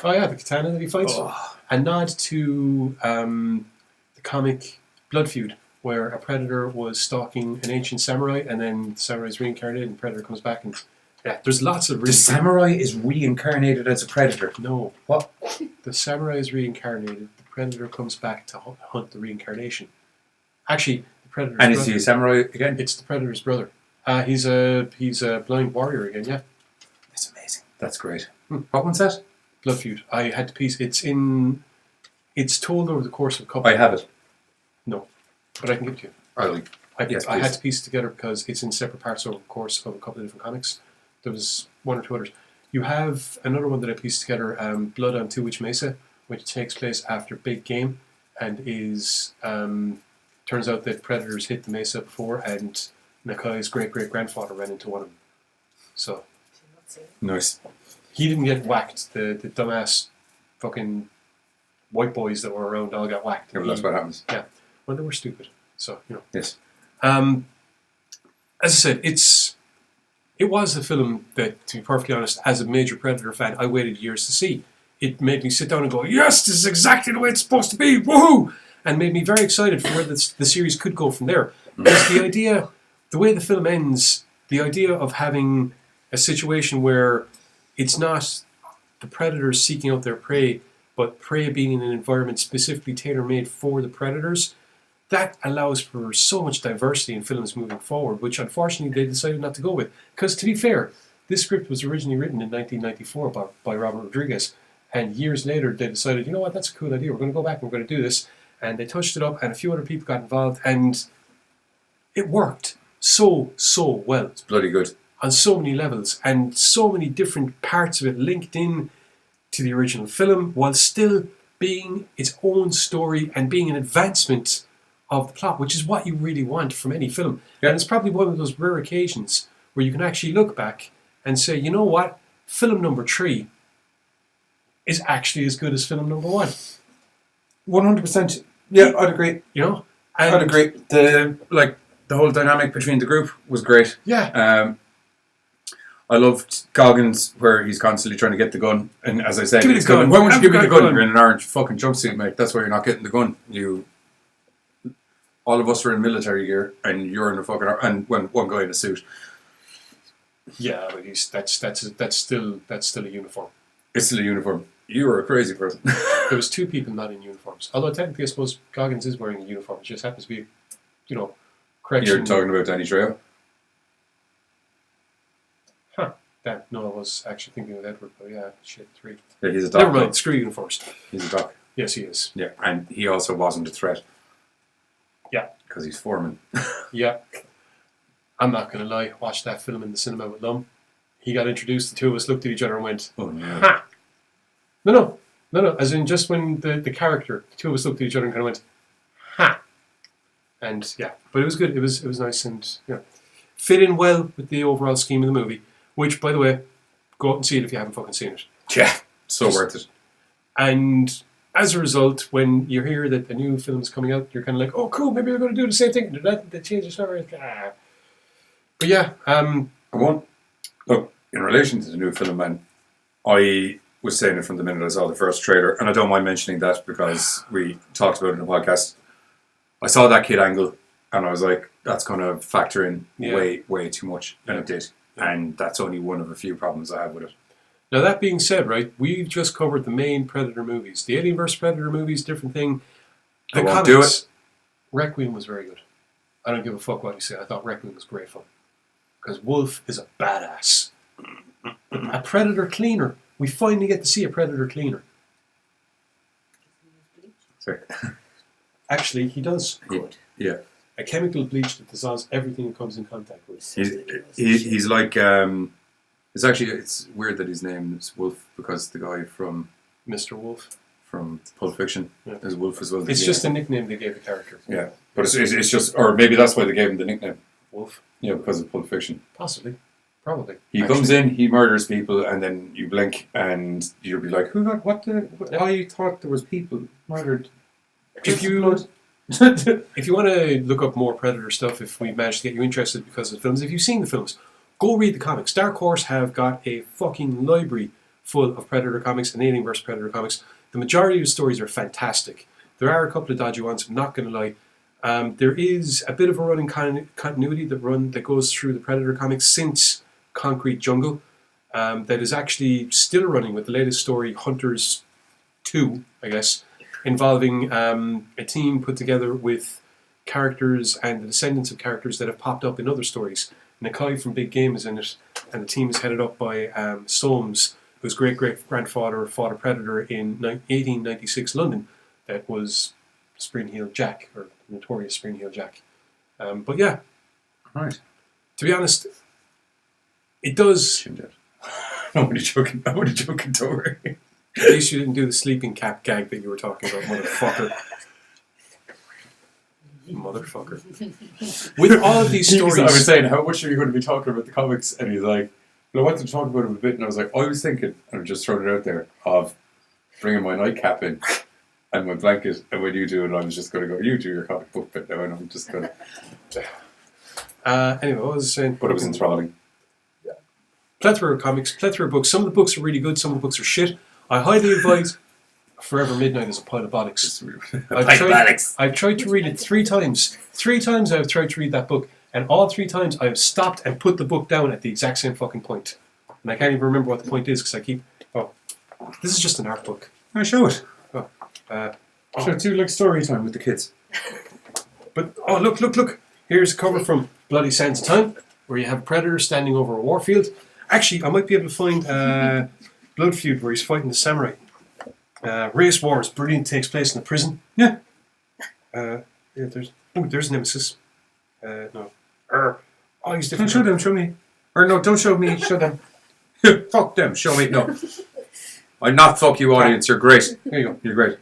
Oh yeah, the katana that he fights. Oh. A nod to the comic Blood Feud, where a predator was stalking an ancient samurai, and then the samurai is reincarnated, and the predator comes back, and yeah, there's lots of. The samurai is reincarnated as a predator. No, what? The samurai is reincarnated. The predator comes back to hunt the reincarnation. Actually, the predator's and brother, is he a samurai again? It's the predator's brother. He's a blind warrior again. Yeah, that's amazing. That's great. What one's that? Blood Feud. I had to piece. It's told over the course of a couple. I have it. No, but I can give it to you. I had to piece it together because it's in separate parts over the course of a couple of different comics. There was one or two others. You have another one that I pieced together, Blood on Two Witch Mesa, which takes place after Big Game, and is turns out that predators hit the mesa before, and Nakai's great-great-grandfather ran into one of them. So nice. He didn't get whacked. The dumbass fucking white boys that were around all got whacked. Yeah, well, that's what happens. Yeah. Well, they were stupid. So, Yes. As I said, it was a film that, to be perfectly honest, as a major Predator fan, I waited years to see. It made me sit down and go, yes, this is exactly the way it's supposed to be, woohoo! And made me very excited for where the series could go from there. Because the way the film ends, the idea of having a situation where it's not the predators seeking out their prey, but prey being in an environment specifically tailor-made for the predators, that allows for so much diversity in films moving forward, which unfortunately they decided not to go with. Because to be fair, this script was originally written in 1994 by Robert Rodriguez, and years later they decided, you know what, that's a cool idea, we're going to go back and we're going to do this. And they touched it up, and a few other people got involved, and it worked so well. It's bloody good. On so many levels, and so many different parts of it linked in to the original film, while still being its own story and being an advancement of the plot, which is what you really want from any film. Yeah. And it's probably one of those rare occasions where you can actually look back and say, you know what, film number 3 is actually as good as film number 1. 100%. Yeah, I'd agree. I'd agree. The whole dynamic between the group was great. Yeah. I loved Goggins, where he's constantly trying to get the gun, and as I said, give me the gun. Why won't you give me the gun? You're in an orange fucking jumpsuit, mate. That's why you're not getting the gun. All of us are in military gear, and you're in a fucking and one guy in a suit. Yeah, but that's still a uniform. It's still a uniform. You were a crazy person. There was 2 people not in uniforms. Although technically, I suppose Goggins is wearing a uniform. It just happens to be, correction. You're talking about Danny Trejo? Huh. No, I was actually thinking of Edward, but yeah, shit, 3. Yeah, he's a doc. Never mind, screw uniforms. He's a doc. Yes, he is. Yeah, and he also wasn't a threat. Yeah. Because he's foreman. Yeah. I'm not going to lie, watched that film in the cinema with Lum. He got introduced, the two of us looked at each other and went, oh no. Ha! No. As in just when the character, the two of us looked at each other and kind of went, ha! And yeah, but it was good. It was nice and fit in well with the overall scheme of the movie. Which, by the way, go out and see it if you haven't fucking seen it. Yeah, so worth it. And as a result, when you hear that a new film is coming out, you're kind of like, oh, cool, maybe they're going to do the same thing. They change the story. But yeah, I won't. Look, in relation to the new film, man, I was saying it from the minute I saw the first trailer, and I don't mind mentioning that because we talked about it in the podcast. I saw that kid angle, and I was like, that's going to factor in way too much, and it did. And that's only one of a few problems I have with it. Now, that being said, right, we've just covered the main Predator movies. The Alien vs. Predator movies, different thing. I won't do it. Requiem was very good. I don't give a fuck what you say. I thought Requiem was great fun. Because Wolf is a badass. A Predator cleaner. We finally get to see a Predator cleaner. Sorry. Actually, he does. Good. Yeah. A chemical bleach that dissolves everything it comes in contact with. He's like... It's weird that his name is Wolf because the guy from... Mr. Wolf. From Pulp Fiction is Wolf as well. It's just a nickname they gave the character. Yeah. But it's just... Or maybe that's why they gave him the nickname. Wolf. Yeah, because of Pulp Fiction. Possibly. Probably. He comes in, he murders people, and then you blink and you'll be like, I thought there was people murdered. If you want to look up more Predator stuff, if we manage to get you interested because of the films, if you've seen the films, go read the comics. Dark Horse have got a fucking library full of Predator comics and Alien vs. Predator comics. The majority of the stories are fantastic. There are a couple of dodgy ones, I'm not going to lie. There is a bit of a running continuity that goes through the Predator comics since Concrete Jungle that is actually still running with the latest story, Hunters 2, I guess, involving a team put together with characters and the descendants of characters that have popped up in other stories. Nakai from Big Game is in it, and the team is headed up by Soames, whose great-great-grandfather fought a predator in 1896 London that was Spring-Heeled Jack, or Notorious Spring-Heeled Jack. But yeah, right. To be honest, it does... Nobody joking, don't worry. At least you didn't do the sleeping cap gag that you were talking about, motherfucker. Motherfucker. With all of these stories... I was saying, how much are you going to be talking about the comics? And he's like, well, I wanted to talk about him a bit, and I was like, I was thinking, and I'm just throwing it out there, of bringing my nightcap in and my blanket, and when you do it, I was just going to go, you do your comic book bit now, and I'm just going to... Anyway, what was I saying? But it was enthralling. Yeah. Plethora of comics, plethora of books. Some of the books are really good, some of the books are shit. I highly advise Forever Midnight is a pile of bollocks. I've tried to read it 3 times. 3 times I've tried to read that book, and all 3 times I've stopped and put the book down at the exact same fucking point. And I can't even remember what the point is because I keep... Oh, this is just an art book. I show it. Oh, Show it to like story time with the kids. But, oh, look. Here's a cover from Bloody Sands of Time, where you have a predator standing over a warfield. Actually, I might be able to find Blood Feud, where he's fighting the samurai. Race Wars, brilliant, takes place in a prison. Yeah. There's Nemesis. No. All these Don't different... show me. Or no, don't show me, show them. Fuck them, show me, no. I'm not fuck you audience, you're great. There you go. You're great.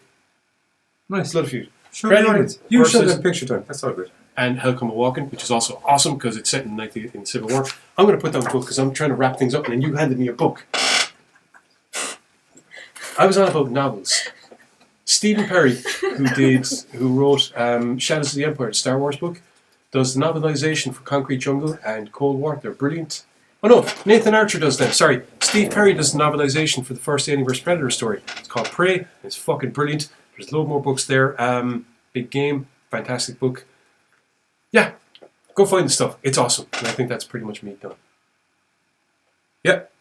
Nice. Blood Feud. Show the audience. You show them picture time, that's all good. And Hell Come A-Walking, which is also awesome because it's set in Civil War. I'm going to put down the book because I'm trying to wrap things up, and then you handed me a book. I was on about novels. Stephen Perry, who wrote Shadows of the Empire, the Star Wars book, does the novelization for Concrete Jungle and Cold War. They're brilliant. Oh no, Nathan Archer does them. Sorry, Steve Perry does the novelization for the first Alien vs. Predator story. It's called Prey. It's fucking brilliant. There's a load more books there. Big Game, fantastic book. Yeah, go find the stuff. It's awesome. And I think that's pretty much me done. Yep.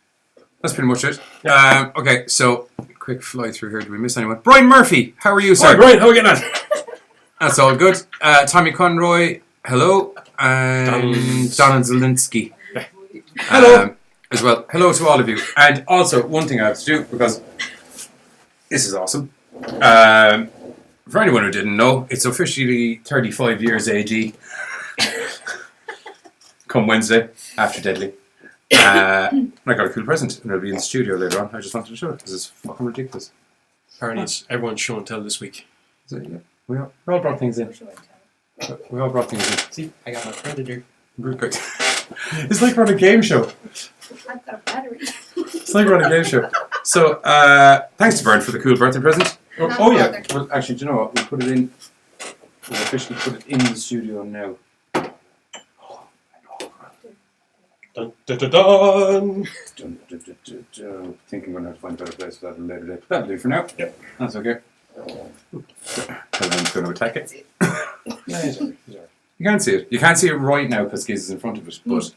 That's pretty much it. Yeah. Okay, so quick fly through here. Did we miss anyone? Brian Murphy, how are you, sir? Hi, Brian. How are we getting on? That's all good. Tommy Conroy, hello. And Donald Zelinsky. Hello. As well. Hello to all of you. And also, one thing I have to do, because this is awesome. For anyone who didn't know, it's officially 35 years AG. Come Wednesday, after Dedly. I got a cool present, and it'll be in the studio later on. I just wanted to show it, because it's fucking ridiculous. Apparently it's everyone's show and tell this week. Is it? Yeah. We all brought things in. We all brought things in. See, I got my Predator. It's like we're on a game show. I've got a battery. It's like we're on a game show. So, thanks to Bern for the cool birthday present. Oh yeah. Well, actually, do you know what? We'll put it in. We'll officially put it in the studio now. Dun, dun, dun, dun. I think I'm going to have to find a better place for that at a later date. But that'll do for now. Yep. That's okay. Everyone's going to attack it. Yeah, he's alright. You can't see it. You can't see it right now because Giz is in front of it, but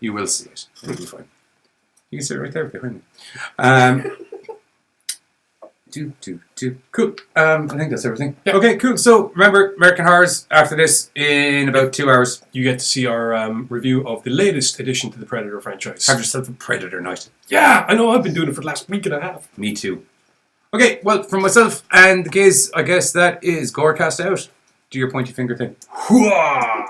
you will see it. It'll be fine. You can see it right there behind me. Cool. I think that's everything. Yeah. Okay, cool. So remember, American Horrors after this in about 2 hours. You get to see our review of the latest addition to the Predator franchise. Have yourself a Predator night. Yeah, I know. I've been doing it for the last week and a half. Me too. Okay, well, from myself and Giz, I guess that is GoreCast out. Do your pointy finger thing. Hooah!